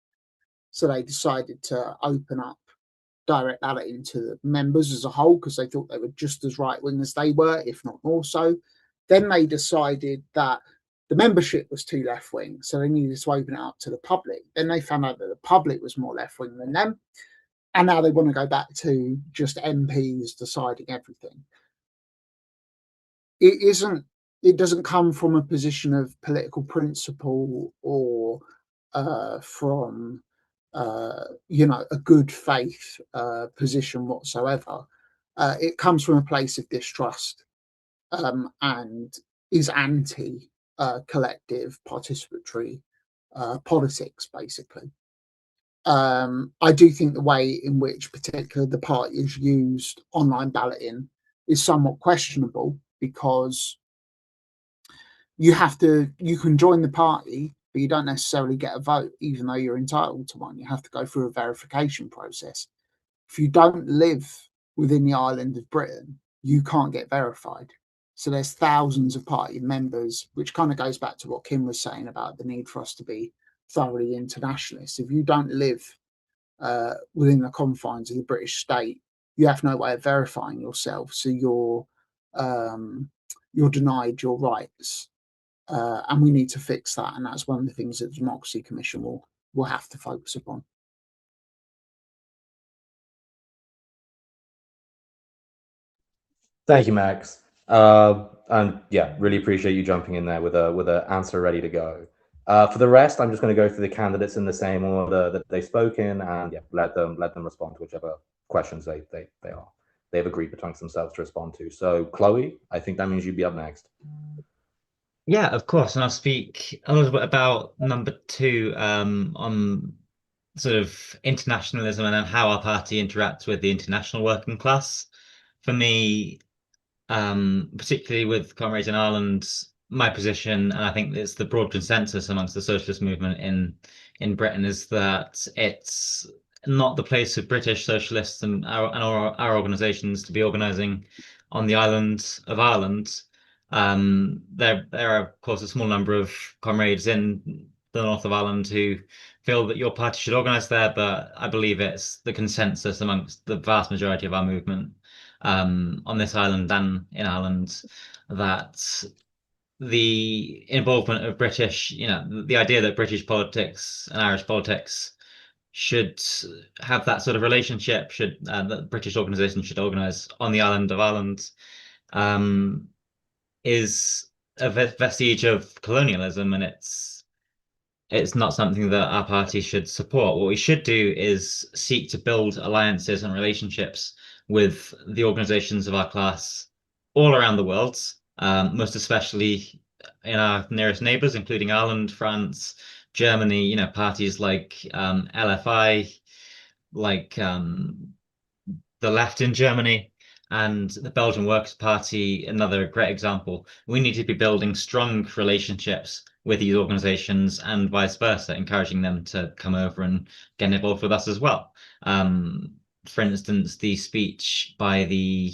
So they decided to open up direct balloting to the members as a whole because they thought they were just as right wing as they were, if not more so. Then they decided that the membership was too left wing, so they needed to open it up to the public. Then they found out that the public was more left wing than them. And now they want to go back to just MPs deciding everything. It doesn't come from a position of political principle or from a good faith position whatsoever. It comes from a place of distrust and is anti collective participatory politics, basically. I do think the way in which particularly the party has used online balloting is somewhat questionable, because you can join the party, but you don't necessarily get a vote, even though you're entitled to one. You have to go through a verification process. If you don't live within the island of Britain, you can't get verified. So there's thousands of party members, which kind of goes back to what Kim was saying about the need for us to be thoroughly internationalist. If you don't live within the confines of the British state, you have no way of verifying yourself. So you're denied your rights. And we need to fix that. And that's one of the things that the Democracy Commission will have to focus upon. Thank you, Max. And yeah, really appreciate you jumping in there with a answer ready to go. For the rest, I'm just going to go through the candidates in the same order that they spoke in, and yeah, let them respond to whichever questions they've agreed between themselves to respond to. So, Chloe, I think that means you'd be up next. Yeah, of course, and I'll speak a little bit about number 2 on sort of internationalism and then how our party interacts with the international working class. For me, particularly with comrades in Ireland, my position, and I think it's the broad consensus amongst the socialist movement in Britain, is that it's not the place of British socialists and our organisations to be organising on the island of Ireland. There are, of course, a small number of comrades in the north of Ireland who feel that your party should organise there, but I believe it's the consensus amongst the vast majority of our movement on this island and in Ireland that the involvement of British, the idea that British politics and Irish politics should have that sort of relationship, that British organisations should organise on the island of Ireland, is a vestige of colonialism, and it's not something that our party should support. What we should do is seek to build alliances and relationships with the organizations of our class all around the world, most especially in our nearest neighbors, including Ireland, France, Germany, parties like LFI, like the left in Germany, and the Belgian Workers' Party, another great example. We need to be building strong relationships with these organizations and vice versa, encouraging them to come over and get involved with us as well. For instance, the speech by the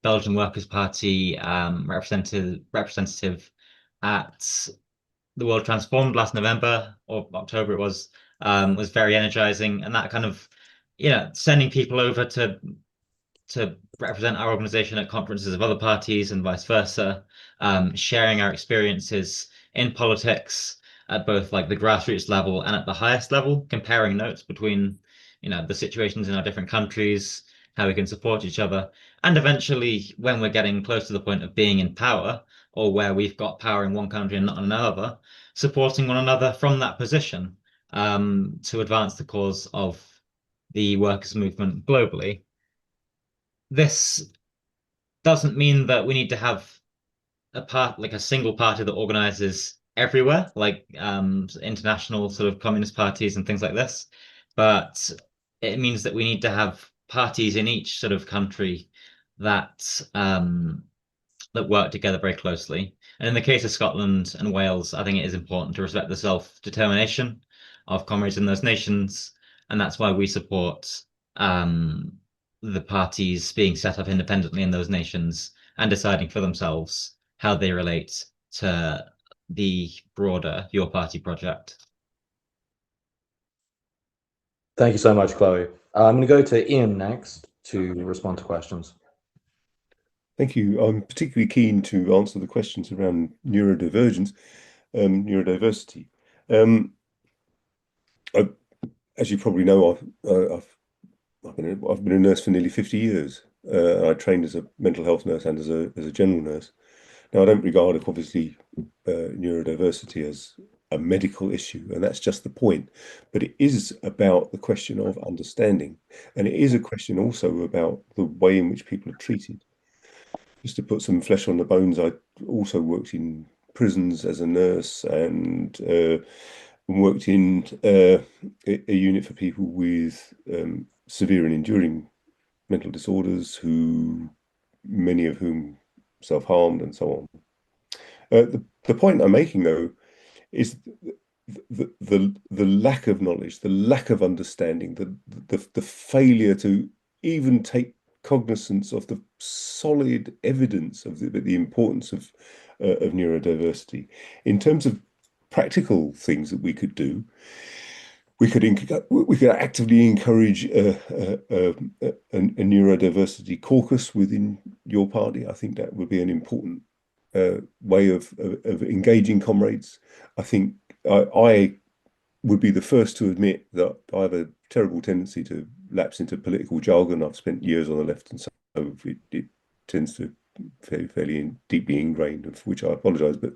Belgian Workers' Party representative at the World Transformed last November or October it was very energizing, and that kind of sending people over to represent our organization at conferences of other parties and vice versa, sharing our experiences in politics at both like the grassroots level and at the highest level, comparing notes between the situations in our different countries, how we can support each other, and eventually when we're getting close to the point of being in power, or where we've got power in one country and not in another, supporting one another from that position to advance the cause of the workers' movement globally. This doesn't mean that we need to have a single party that organizes everywhere, like international sort of communist parties and things like this. But it means that we need to have parties in each sort of country that that work together very closely. And in the case of Scotland and Wales, I think it is important to respect the self-determination of comrades in those nations, and that's why we support the parties being set up independently in those nations and deciding for themselves how they relate to the broader Your Party project. Thank you so much, Chloe. I'm going to go to Ian next to respond to questions. Thank you. I'm particularly keen to answer the questions around neurodivergence, neurodiversity. As you probably know, I've been a nurse for nearly 50 years. I trained as a mental health nurse and as a general nurse. Now, I don't regard, obviously, neurodiversity as a medical issue, and that's just the point. But it is about the question of understanding, and it is a question also about the way in which people are treated. Just to put some flesh on the bones, I also worked in prisons as a nurse and worked in a unit for people with severe and enduring mental disorders, many of whom self-harmed and so on. The point I'm making, though, is the lack of knowledge, the lack of understanding, the failure to even take cognizance of the solid evidence of the importance of neurodiversity. In terms of practical things that we could do, we could actively encourage a neurodiversity caucus within your party. I think that would be an important way of engaging comrades. I think I would be the first to admit that I have a terrible tendency to lapse into political jargon. I've spent years on the left, and so it tends to fairly deeply ingrained, of which I apologise, but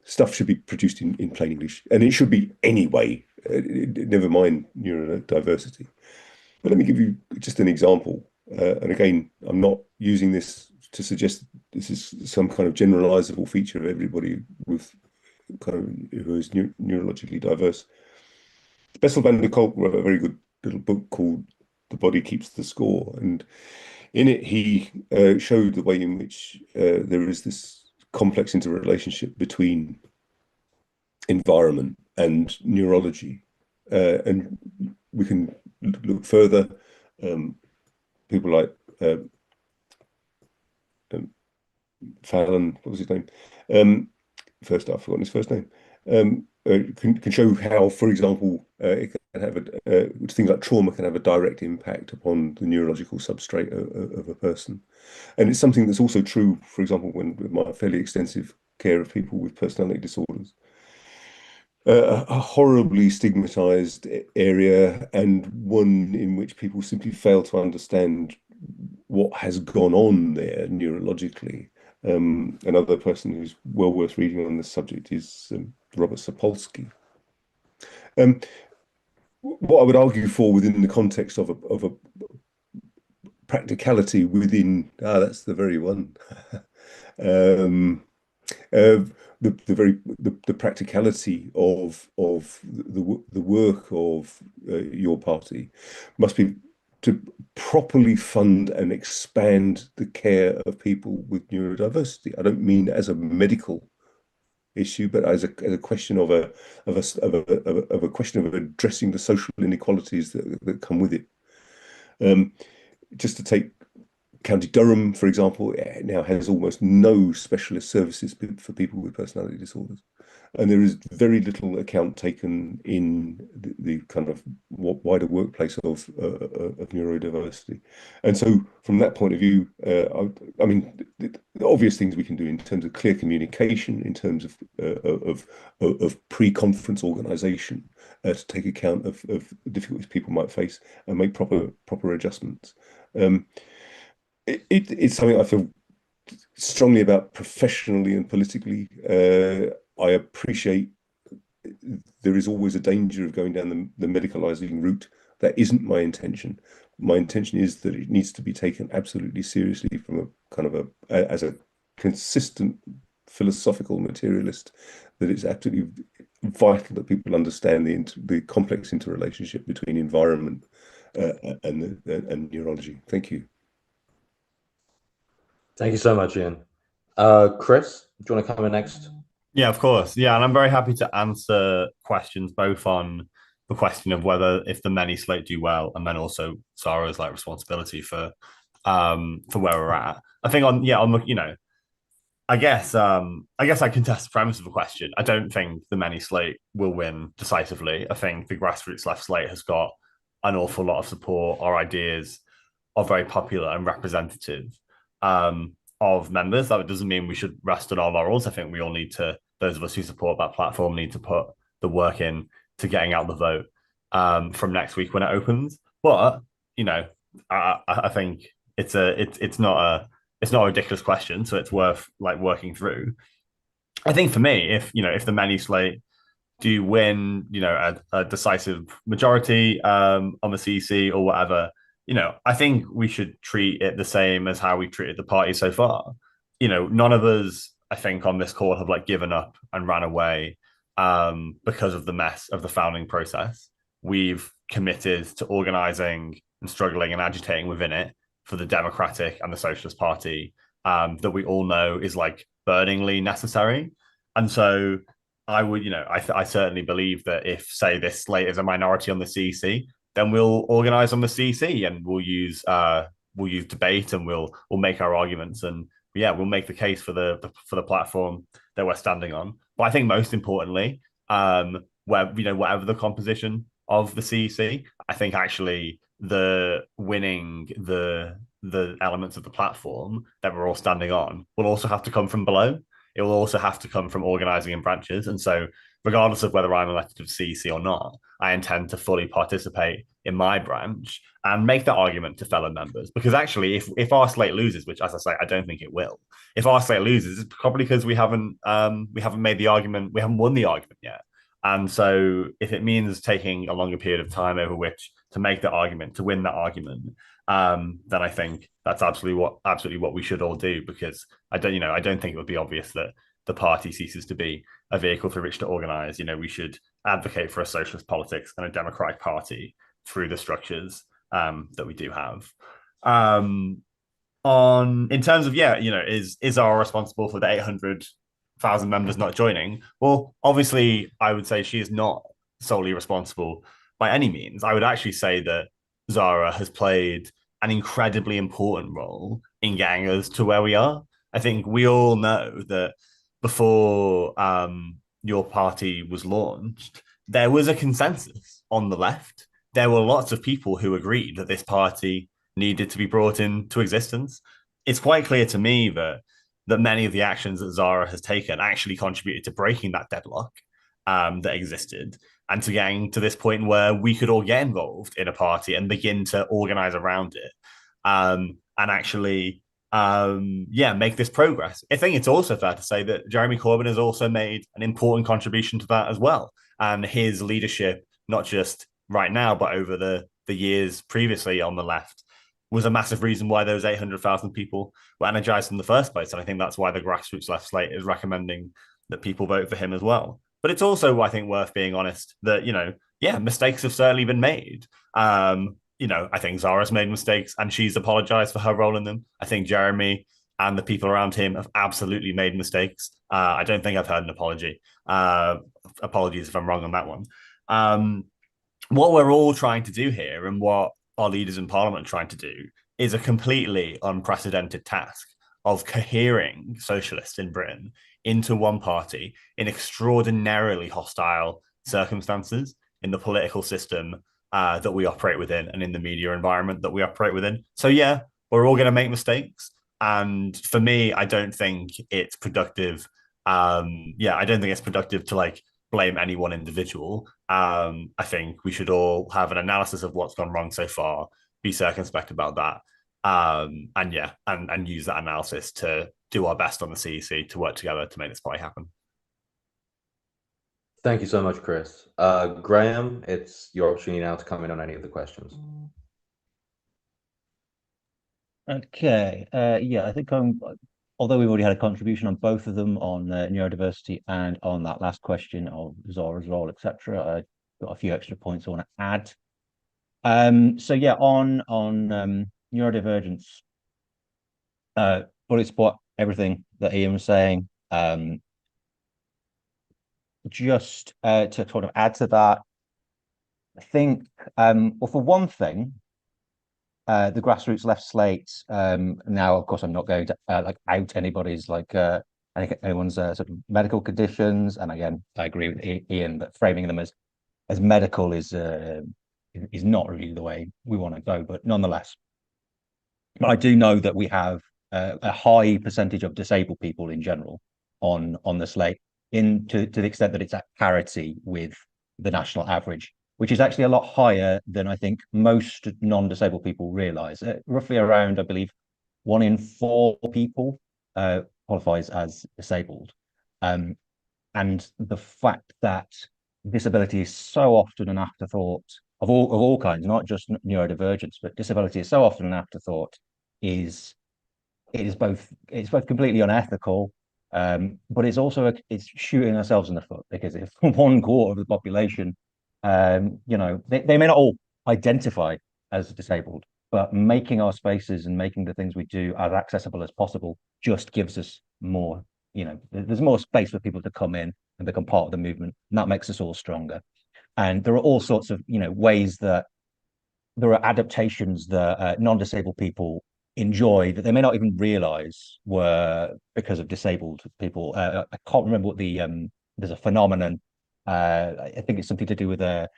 stuff should be produced in plain English, and it should be anyway, never mind neurodiversity. But let me give you just an example. And again, I'm not using this to suggest this is some kind of generalizable feature of everybody with who is neurologically diverse. Bessel van der Kolk wrote a very good little book called The Body Keeps the Score, and in it he showed the way in which there is this complex interrelationship between environment and neurology, and we can look further. People like Fallon, what was his name? First, I've forgotten his first name. Can show how, for example, it can have things like trauma can have a direct impact upon the neurological substrate of a person, and it's something that's also true, for example, with my fairly extensive care of people with personality disorders. A horribly stigmatized area, and one in which people simply fail to understand what has gone on there neurologically. Another person who's well worth reading on this subject is Robert Sapolsky. What I would argue for within the context of a practicality within that's the very one. The practicality of the work of your party must be to properly fund and expand the care of people with neurodiversity. I don't mean as a medical issue, but as a question of a question of addressing the social inequalities that come with it. Just to take County Durham, for example, now has almost no specialist services for people with personality disorders. And there is very little account taken in the kind of wider workplace of neurodiversity. And so from that point of view, I mean, the obvious things we can do in terms of clear communication, in terms of pre-conference organization, to take account of difficulties people might face and make proper adjustments. It's something I feel strongly about professionally and politically. I appreciate there is always a danger of going down the medicalizing route. That isn't my intention. My intention is that it needs to be taken absolutely seriously from a kind of as a consistent philosophical materialist, that it's absolutely vital that people understand the complex interrelationship between environment and neurology. Thank you. Thank you so much, Ian. Chris, do you want to come in next? Yeah, of course. Yeah, and I'm very happy to answer questions both on the question of whether if the many slate do well, and then also Zara's like responsibility for where we're at. I think on the I guess I contest the premise of the question. I don't think the many slate will win decisively. I think the grassroots left slate has got an awful lot of support. Our ideas are very popular and representative of members. That doesn't mean we should rest on our laurels. I think we all need to, those of us who support that platform, need to put the work in to getting out the vote from next week when it opens. But I think it's not a ridiculous question, so it's worth like working through. I think for me, if the many slate do win, a decisive majority on the CEC or whatever, I think we should treat it the same as how we've treated the party so far. None of us, I think, on this call have like given up and ran away because of the mess of the founding process. We've committed to organizing and struggling and agitating within it for the Democratic and the Socialist Party that we all know is like burningly necessary. And so I would, I certainly believe that if, say, this slate is a minority on the CEC, then we'll organize on the CEC and we'll use debate and we'll make our arguments, and we'll make the case for the platform that we're standing on. But I think most importantly, whatever the composition of the CEC, I think actually the winning the elements of the platform that we're all standing on will also have to come from below. It will also have to come from organizing in branches. And so regardless of whether I'm elected to CEC or not, I intend to fully participate in my branch and make that argument to fellow members. Because actually, if our slate loses, which, as I say, I don't think it will, if our slate loses, it's probably because we haven't made the argument, we haven't won the argument yet. And so if it means taking a longer period of time over which to make that argument, to win that argument, then I think that's absolutely what we should all do, because I don't think it would be obvious that the party ceases to be a vehicle through which to organize. We should advocate for a socialist politics and a democratic party through the structures that we do have. In terms of is Zara responsible for the 800,000 members not joining? Well, obviously, I would say she is not solely responsible by any means. I would actually say that Zara has played an incredibly important role in getting us to where we are. I think we all know that before your party was launched, there was a consensus on the left. There were lots of people who agreed that this party needed to be brought into existence. It's quite clear to me that many of the actions that Zara has taken actually contributed to breaking that deadlock that existed, and to getting to this point where we could all get involved in a party and begin to organize around it, and actually make this progress. I think it's also fair to say that Jeremy Corbyn has also made an important contribution to that as well. And his leadership, not just right now, but over the years previously on the left, was a massive reason why those 800,000 people were energized in the first place. And I think that's why the grassroots left slate is recommending that people vote for him as well. But it's also, I think, worth being honest that, yeah, mistakes have certainly been made. I think Zara's made mistakes and she's apologized for her role in them. I think Jeremy and the people around him have absolutely made mistakes. I don't think I've heard an apology. Apologies if I'm wrong on that one. What we're all trying to do here and what our leaders in Parliament are trying to do is a completely unprecedented task of cohering socialists in Britain into one party in extraordinarily hostile circumstances in the political system that we operate within and in the media environment that we operate within. So yeah, we're all going to make mistakes. And for me, I don't think it's productive. I don't think it's productive to blame any one individual. I think we should all have an analysis of what's gone wrong so far, be circumspect about that, and use that analysis to do our best on the CEC to work together to make this party happen. Thank you so much, Chris. Graham, it's your opportunity now to come in on any of the questions. Okay. I think although we've already had a contribution on both of them, on neurodiversity and on that last question of Zara's role, etc., I got a few extra points I want to add. On neurodivergence, fully support everything that Ian was saying. Just to sort of add to that, I think, well, for one thing, the grassroots left slate. Now, of course, I'm not going to out anybody's anyone's sort of medical conditions, and again, I agree with Ian that framing them as medical is not really the way we want to go. But nonetheless, I do know that we have a high percentage of disabled people in general on the slate, to the extent that it's at parity with the national average, which is actually a lot higher than I think most non-disabled people realize. Roughly around, I believe, 1 in 4 people qualifies as disabled. And the fact that disability is so often an afterthought of all kinds, not just neurodivergence, but disability is so often an afterthought, is both completely unethical, but it's also it's shooting ourselves in the foot, because if 1/4 of the population, they may not all identify as disabled, but making our spaces and making the things we do as accessible as possible just gives us more, there's more space for people to come in and become part of the movement, and that makes us all stronger. And there are all sorts of, ways that there are adaptations that non-disabled people enjoy that they may not even realize were because of disabled people. I can't remember what there's a phenomenon. I think it's something to do with on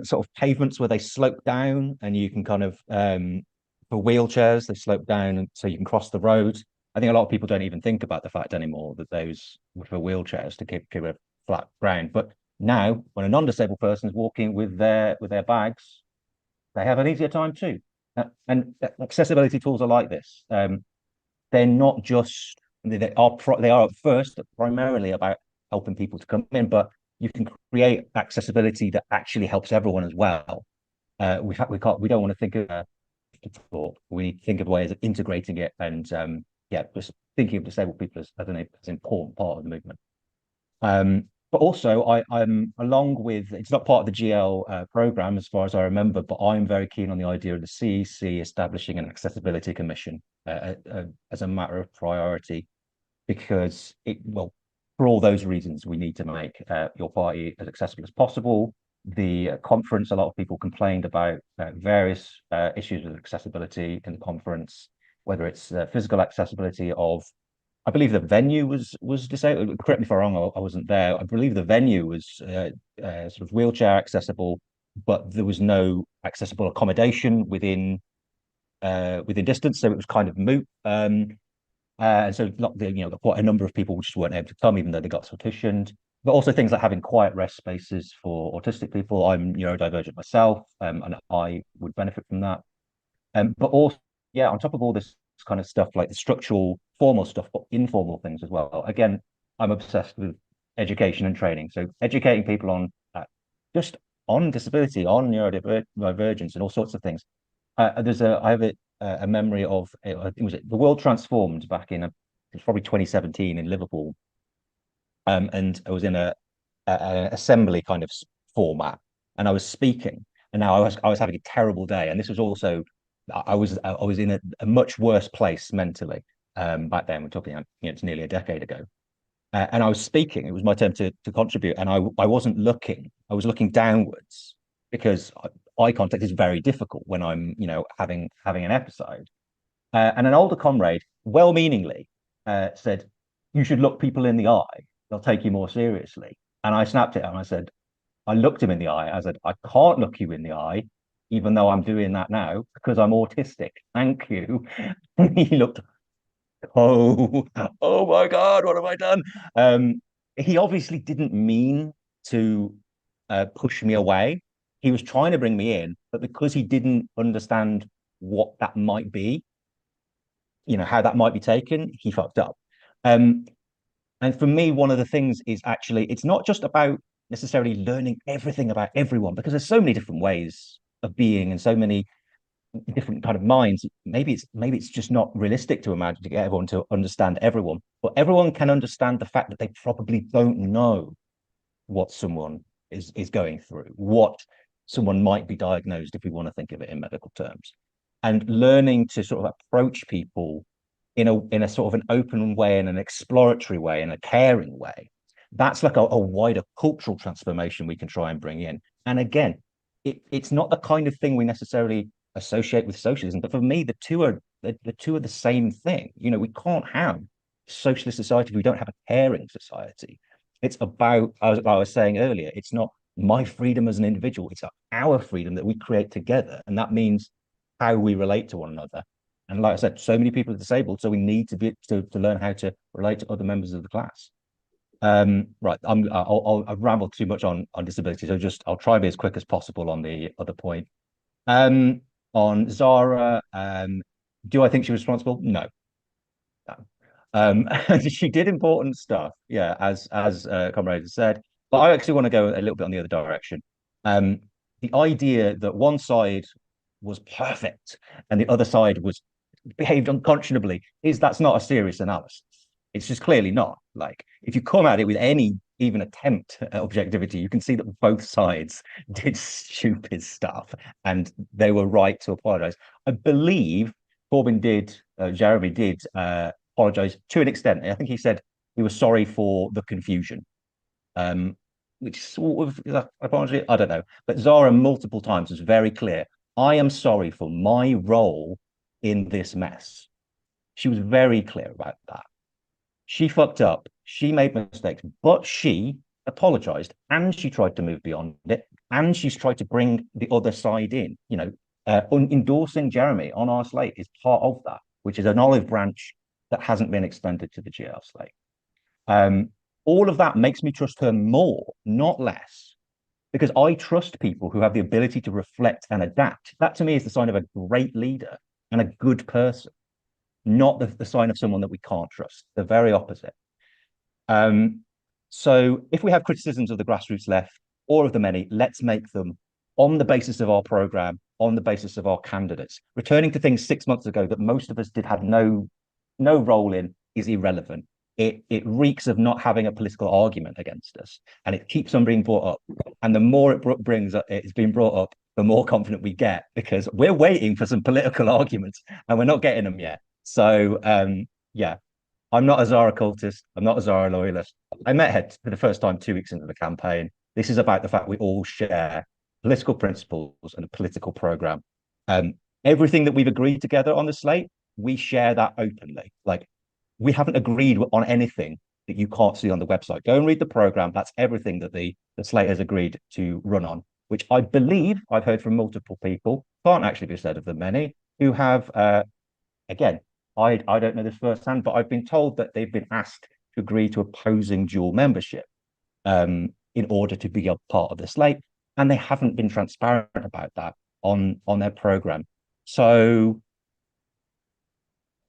sort of pavements where they slope down, and you can kind of for wheelchairs, they slope down and so you can cross the road. I think a lot of people don't even think about the fact anymore that those were for wheelchairs to keep a flat ground. But now, when a non-disabled person is walking with their bags, they have an easier time too. And accessibility tools are like this. They're not just they are at first primarily about helping people to come in, but you can create accessibility that actually helps everyone as well. We don't want to think of we need to think of ways of integrating it, and just thinking of disabled people as an important part of the movement. But also, I'm along with, it's not part of the GL program as far as I remember, but I'm very keen on the idea of the CEC establishing an accessibility commission as a matter of priority, because for all those reasons, we need to make your party as accessible as possible. The conference, a lot of people complained about various issues with accessibility in the conference, whether it's physical accessibility of, I believe the venue was disabled. Correct me if I'm wrong, I wasn't there. I believe the venue was sort of wheelchair accessible, but there was no accessible accommodation within distance, so it was kind of moot. And so quite a number of people just weren't able to come, even though they got petitioned. But also things like having quiet rest spaces for autistic people. I'm neurodivergent myself, and I would benefit from that. But also, on top of all this kind of stuff, like the structural, formal stuff, but informal things as well. Again, I'm obsessed with education and training. So educating people on just on disability, on neurodivergence, and all sorts of things. I have a memory of I think the World Transformed back in it was probably 2017 in Liverpool, and I was in a assembly kind of format, and I was speaking, and now I was having a terrible day, and this was also I was in a much worse place mentally back then. We're talking, it's nearly a decade ago. And I was speaking. It was my turn to contribute, and I wasn't looking. I was looking downwards because eye contact is very difficult when I'm, having an episode. And an older comrade, well-meaningly, said, "You should look people in the eye. They'll take you more seriously." And I snapped it, and I said, I looked him in the eye. I said, "I can't look you in the eye, even though I'm doing that now because I'm autistic. Thank you." And he looked, oh my God, what have I done? He obviously didn't mean to push me away. He was trying to bring me in, but because he didn't understand what that might be, how that might be taken, he fucked up. And for me, one of the things is actually, it's not just about necessarily learning everything about everyone, because there's so many different ways of being and so many different kind of minds. Maybe it's just not realistic to imagine to get everyone to understand everyone, but everyone can understand the fact that they probably don't know what someone is going through, what someone might be diagnosed, if we want to think of it in medical terms, and learning to sort of approach people in a sort of an open way, in an exploratory way, in a caring way. That's like a wider cultural transformation we can try and bring in. And again, it's not the kind of thing we necessarily associate with socialism, but for me, the two are the same thing. We can't have socialist society if we don't have a caring society. It's about, as I was saying earlier, it's not my freedom as an individual, it's our freedom that we create together, and that means how we relate to one another. And like I said, so many people are disabled, so we need to be to learn how to relate to other members of the class. Right, I've rambled too much on disability, so I'll try and be as quick as possible on the other point. On Zara, do I think she was responsible? No. She did important stuff, yeah, as Comrade has said. But I actually want to go a little bit on the other direction. The idea that one side was perfect and the other side was behaved unconscionably that's not a serious analysis. It's just clearly not. Like, if you come at it with any even attempt at objectivity, you can see that both sides did stupid stuff and they were right to apologize. I believe Jeremy did apologize to an extent. I think he said he was sorry for the confusion, which sort of is that apology? I don't know. But Zara multiple times was very clear. I am sorry for my role in this mess. She was very clear about that. She fucked up. She made mistakes, but she apologized and she tried to move beyond it. And she's tried to bring the other side in. Endorsing Jeremy on our slate is part of that, which is an olive branch that hasn't been extended to the GL slate. All of that makes me trust her more, not less, because I trust people who have the ability to reflect and adapt. That to me is the sign of a great leader and a good person, not the sign of someone that we can't trust. The very opposite. So if we have criticisms of the grassroots left or of the many, let's make them on the basis of our program, on the basis of our candidates. Returning to things 6 months ago that most of us had no role in is irrelevant. It reeks of not having a political argument against us, and it keeps on being brought up. And the more it's being brought up, the more confident we get, because we're waiting for some political arguments and we're not getting them yet. So yeah, I'm not a Zara cultist. I'm not a Zara loyalist. I met her for the first time 2 weeks into the campaign. This is about the fact we all share political principles and a political program. Everything that we've agreed together on the slate, we share that openly. Like, we haven't agreed on anything that you can't see on the website. Go and read the program. That's everything that the slate has agreed to run on, which I believe I've heard from multiple people, can't actually be said of the many, who have, again, I don't know this firsthand, but I've been told that they've been asked to agree to opposing dual membership in order to be a part of the slate, and they haven't been transparent about that on their program. So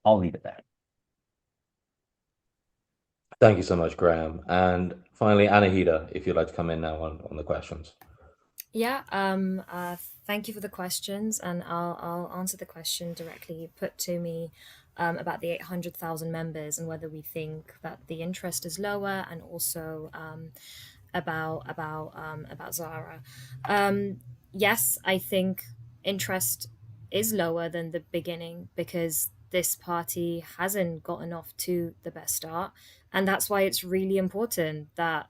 I'll leave it there. Thank you so much, Graham. And finally, Anahita, if you'd like to come in now on the questions. Yeah, thank you for the questions, and I'll answer the question directly put to me about the 800,000 members and whether we think that the interest is lower, and also about Zara. Yes, I think interest is lower than the beginning because this party hasn't gotten off to the best start, and that's why it's really important that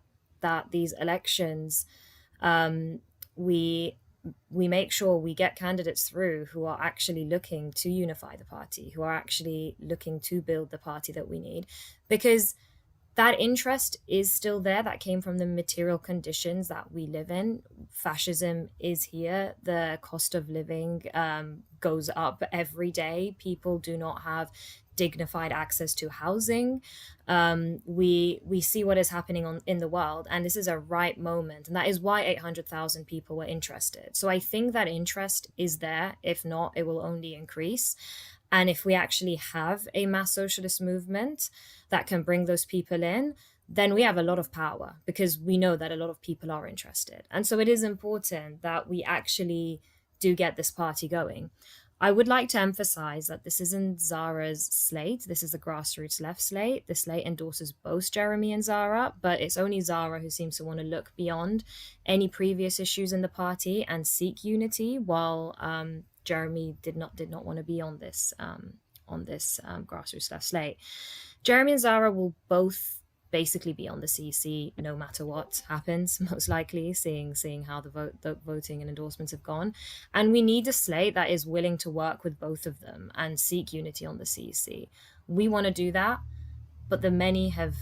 these elections, we make sure we get candidates through who are actually looking to unify the party, who are actually looking to build the party that we need, because that interest is still there. That came from the material conditions that we live in. Fascism is here. The cost of living goes up every day. People do not have dignified access to housing. We see what is happening in the world, and this is a right moment, and that is why 800,000 people were interested. So I think that interest is there. If not, it will only increase. And if we actually have a mass socialist movement that can bring those people in, then we have a lot of power, because we know that a lot of people are interested. And so it is important that we actually do get this party going. I would like to emphasize that this isn't Zara's slate. This is a grassroots left slate. The slate endorses both Jeremy and Zara, but it's only Zara who seems to want to look beyond any previous issues in the party and seek unity, while Jeremy did not want to be on this grassroots left slate. Jeremy and Zara will both basically be on the CEC no matter what happens, most likely, seeing how the voting and endorsements have gone. And we need a slate that is willing to work with both of them and seek unity on the CEC. We want to do that, but the many have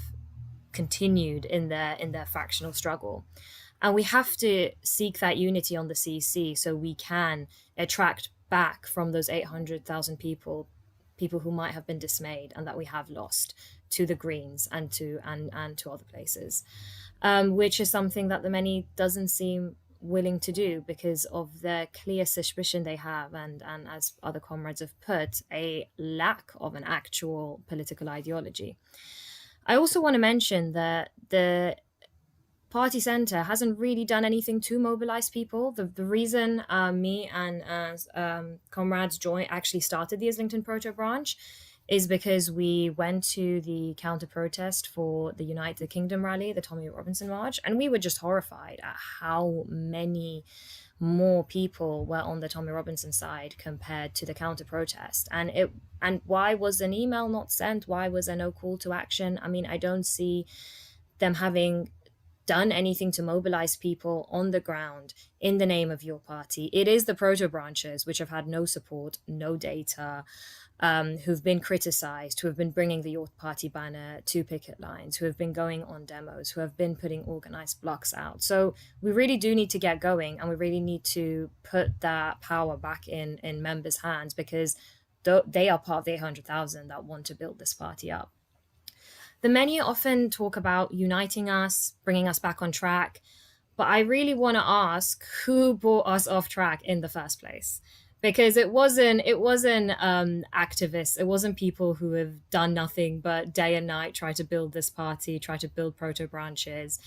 continued in their factional struggle. And we have to seek that unity on the CEC so we can attract back from those 800,000 people who might have been dismayed and that we have lost to the Greens and to other places, which is something that the many doesn't seem willing to do because of the clear suspicion they have, and as other comrades have put, a lack of an actual political ideology. I also want to mention that the party center hasn't really done anything to mobilize people. The reason me and comrades actually started the Islington Proto branch is because we went to the counter protest for the United Kingdom rally, the Tommy Robinson March, and we were just horrified at how many more people were on the Tommy Robinson side compared to the counter protest. And why was an email not sent? Why was there no call to action? I mean, I don't see them having done anything to mobilize people on the ground in the name of your party. It is the proto branches which have had no support, no data, who've been criticized, who have been bringing the Your Party banner to picket lines, who have been going on demos, who have been putting organized blocks out. So we really do need to get going, and we really need to put that power back in members' hands, because they are part of the 800,000 that want to build this party up. The many often talk about uniting us, bringing us back on track, but I really want to ask who brought us off track in the first place. Because it wasn't activists, it wasn't people who have done nothing but day and night try to build this party, try to build proto branches.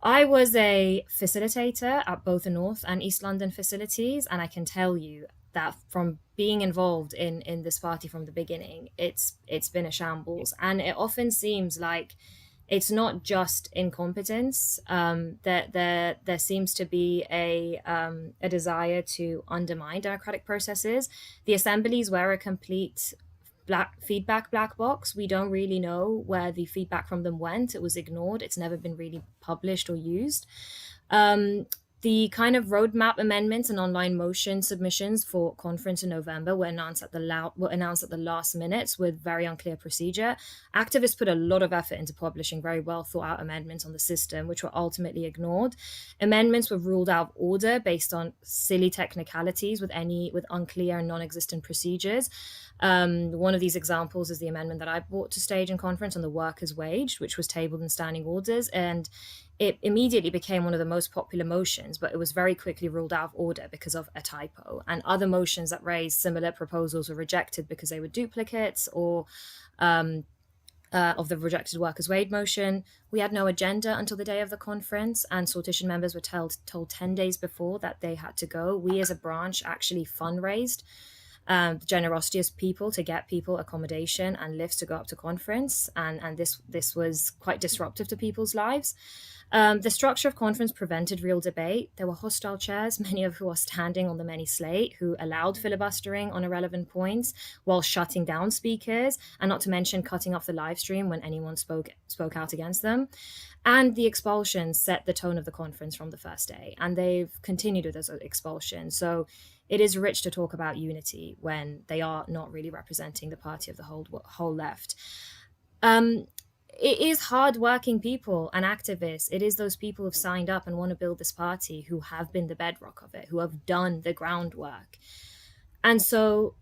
I was a facilitator at both the North and East London facilities, and I can tell you that from being involved in this party from the beginning, it's been a shambles. And it often seems like it's not just incompetence. There seems to be a desire to undermine democratic processes. The assemblies were a complete feedback black box. We don't really know where the feedback from them went. It was ignored. It's never been really published or used. The kind of roadmap amendments and online motion submissions for conference in November were announced at the last minutes with very unclear procedure. Activists put a lot of effort into publishing very well thought out amendments on the system, which were ultimately ignored. Amendments were ruled out of order based on silly technicalities with unclear and non-existent procedures. One of these examples is the amendment that I brought to stage in conference on the workers' wage, which was tabled in standing orders, and it immediately became one of the most popular motions, but it was very quickly ruled out of order because of a typo. And other motions that raised similar proposals were rejected because they were duplicates or of the rejected workers' wage motion. We had no agenda until the day of the conference, and sortition members were told 10 days before that they had to go. We as a branch actually fundraised the generosity of people to get people accommodation and lifts to go up to conference, and this was quite disruptive to people's lives. The structure of conference prevented real debate. There were hostile chairs, many of who are standing on the many slate, who allowed filibustering on irrelevant points while shutting down speakers, and not to mention cutting off the live stream when anyone spoke out against them. And the expulsions set the tone of the conference from the first day, and they've continued with those expulsions. So it is rich to talk about unity when they are not really representing the party of the whole left. It is hardworking people and activists. It is those people who've signed up and want to build this party who have been the bedrock of it, who have done the groundwork. And so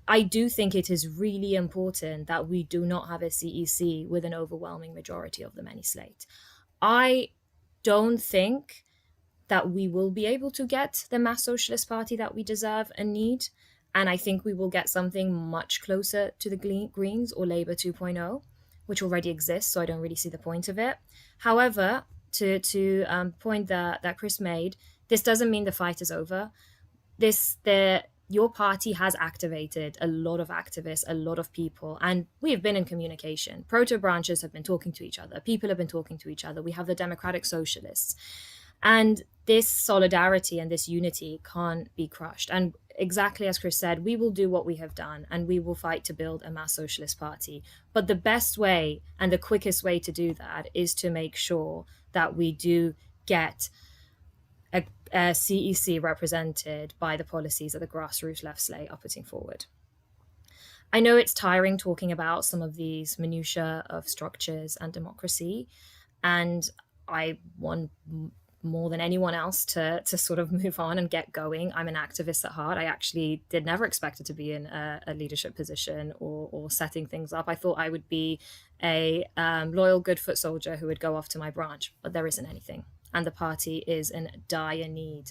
I do think it is really important that we do not have a CEC with an overwhelming majority of the many slate. I don't think that we will be able to get the mass socialist party that we deserve and need. And I think we will get something much closer to the Greens or Labour 2.0, which already exists, so I don't really see the point of it. However, to point that Chris made, this doesn't mean the fight is over. Your party has activated a lot of activists, a lot of people, and we have been in communication. Proto branches have been talking to each other. People have been talking to each other. We have the Democratic Socialists. And this solidarity and this unity can't be crushed. And exactly as Chris said, we will do what we have done and we will fight to build a mass socialist party. But the best way and the quickest way to do that is to make sure that we do get a CEC represented by the policies that the grassroots left slate are putting forward. I know it's tiring talking about some of these minutiae of structures and democracy, and I want more than anyone else to sort of move on and get going. I'm an activist at heart. I actually did never expect to be in a leadership position or setting things up. I thought I would be a loyal, good foot soldier who would go off to my branch, but there isn't anything. And the party is in dire need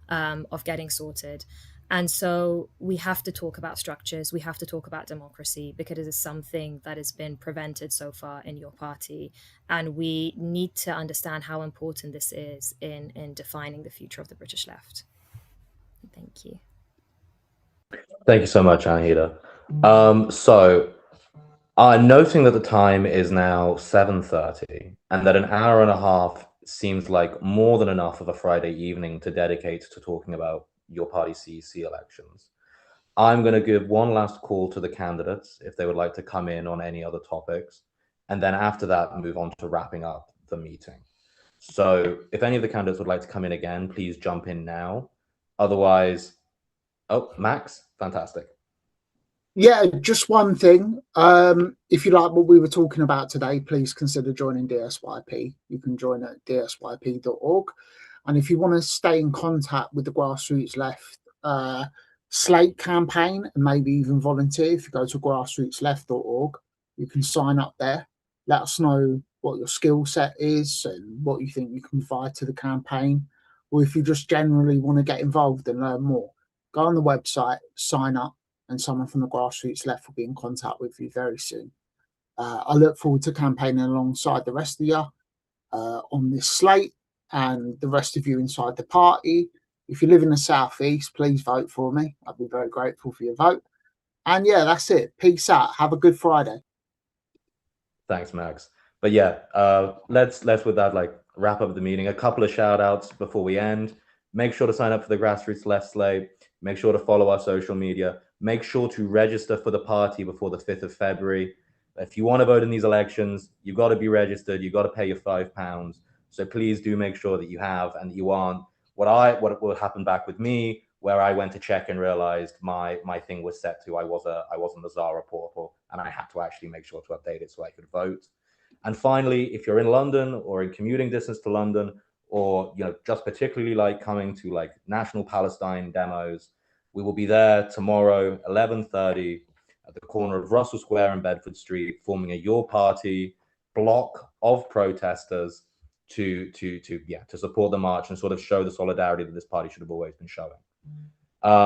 of getting sorted. And so we have to talk about structures. We have to talk about democracy because it is something that has been prevented so far in your party. And we need to understand how important this is in defining the future of the British left. Thank you. Thank you so much, Anahita. So noting that the time is now 7:30 and that an hour and a half seems like more than enough of a Friday evening to dedicate to talking about your party CEC elections, I'm going to give one last call to the candidates if they would like to come in on any other topics, and then after that move on to wrapping up the meeting. So if any of the candidates would like to come in again, please jump in now. Otherwise, oh, Max, fantastic. Yeah, just one thing. If you like what we were talking about today, please consider joining DSYP. You can join at dsyp.org. And if you want to stay in contact with the grassroots left slate campaign and maybe even volunteer, if you go to grassrootsleft.org, you can sign up there. Let us know what your skill set is and what you think you can provide to the campaign. Or if you just generally want to get involved and learn more, go on the website, sign up, and someone from the grassroots left will be in contact with you very soon. I look forward to campaigning alongside the rest of you on this slate and the rest of you inside the party. If you live in the southeast, please vote for me. I'd be very grateful for your vote. And yeah, that's it. Peace out. Have a good Friday. Thanks, Max. But yeah, let's with that like wrap up the meeting. A couple of shout outs before we end. Make sure to sign up for the Grassroots Left Slate. Make sure to follow our social media. Make sure to register for the party before the 5th of February. If you want to vote in these elections, you've got to be registered. You've got to pay your £5. So please do make sure that you have and that you aren't. What will happen back with me, where I went to check and realized my thing was set to I was on the Zara portal, and I had to actually make sure to update it so I could vote. And finally, if you're in London or in commuting distance to London, or just particularly like coming to like National Palestine demos, we will be there tomorrow, 11:30, at the corner of Russell Square and Bedford Street, forming a Your Party block of protesters to support the march and sort of show the solidarity that this party should have always been showing.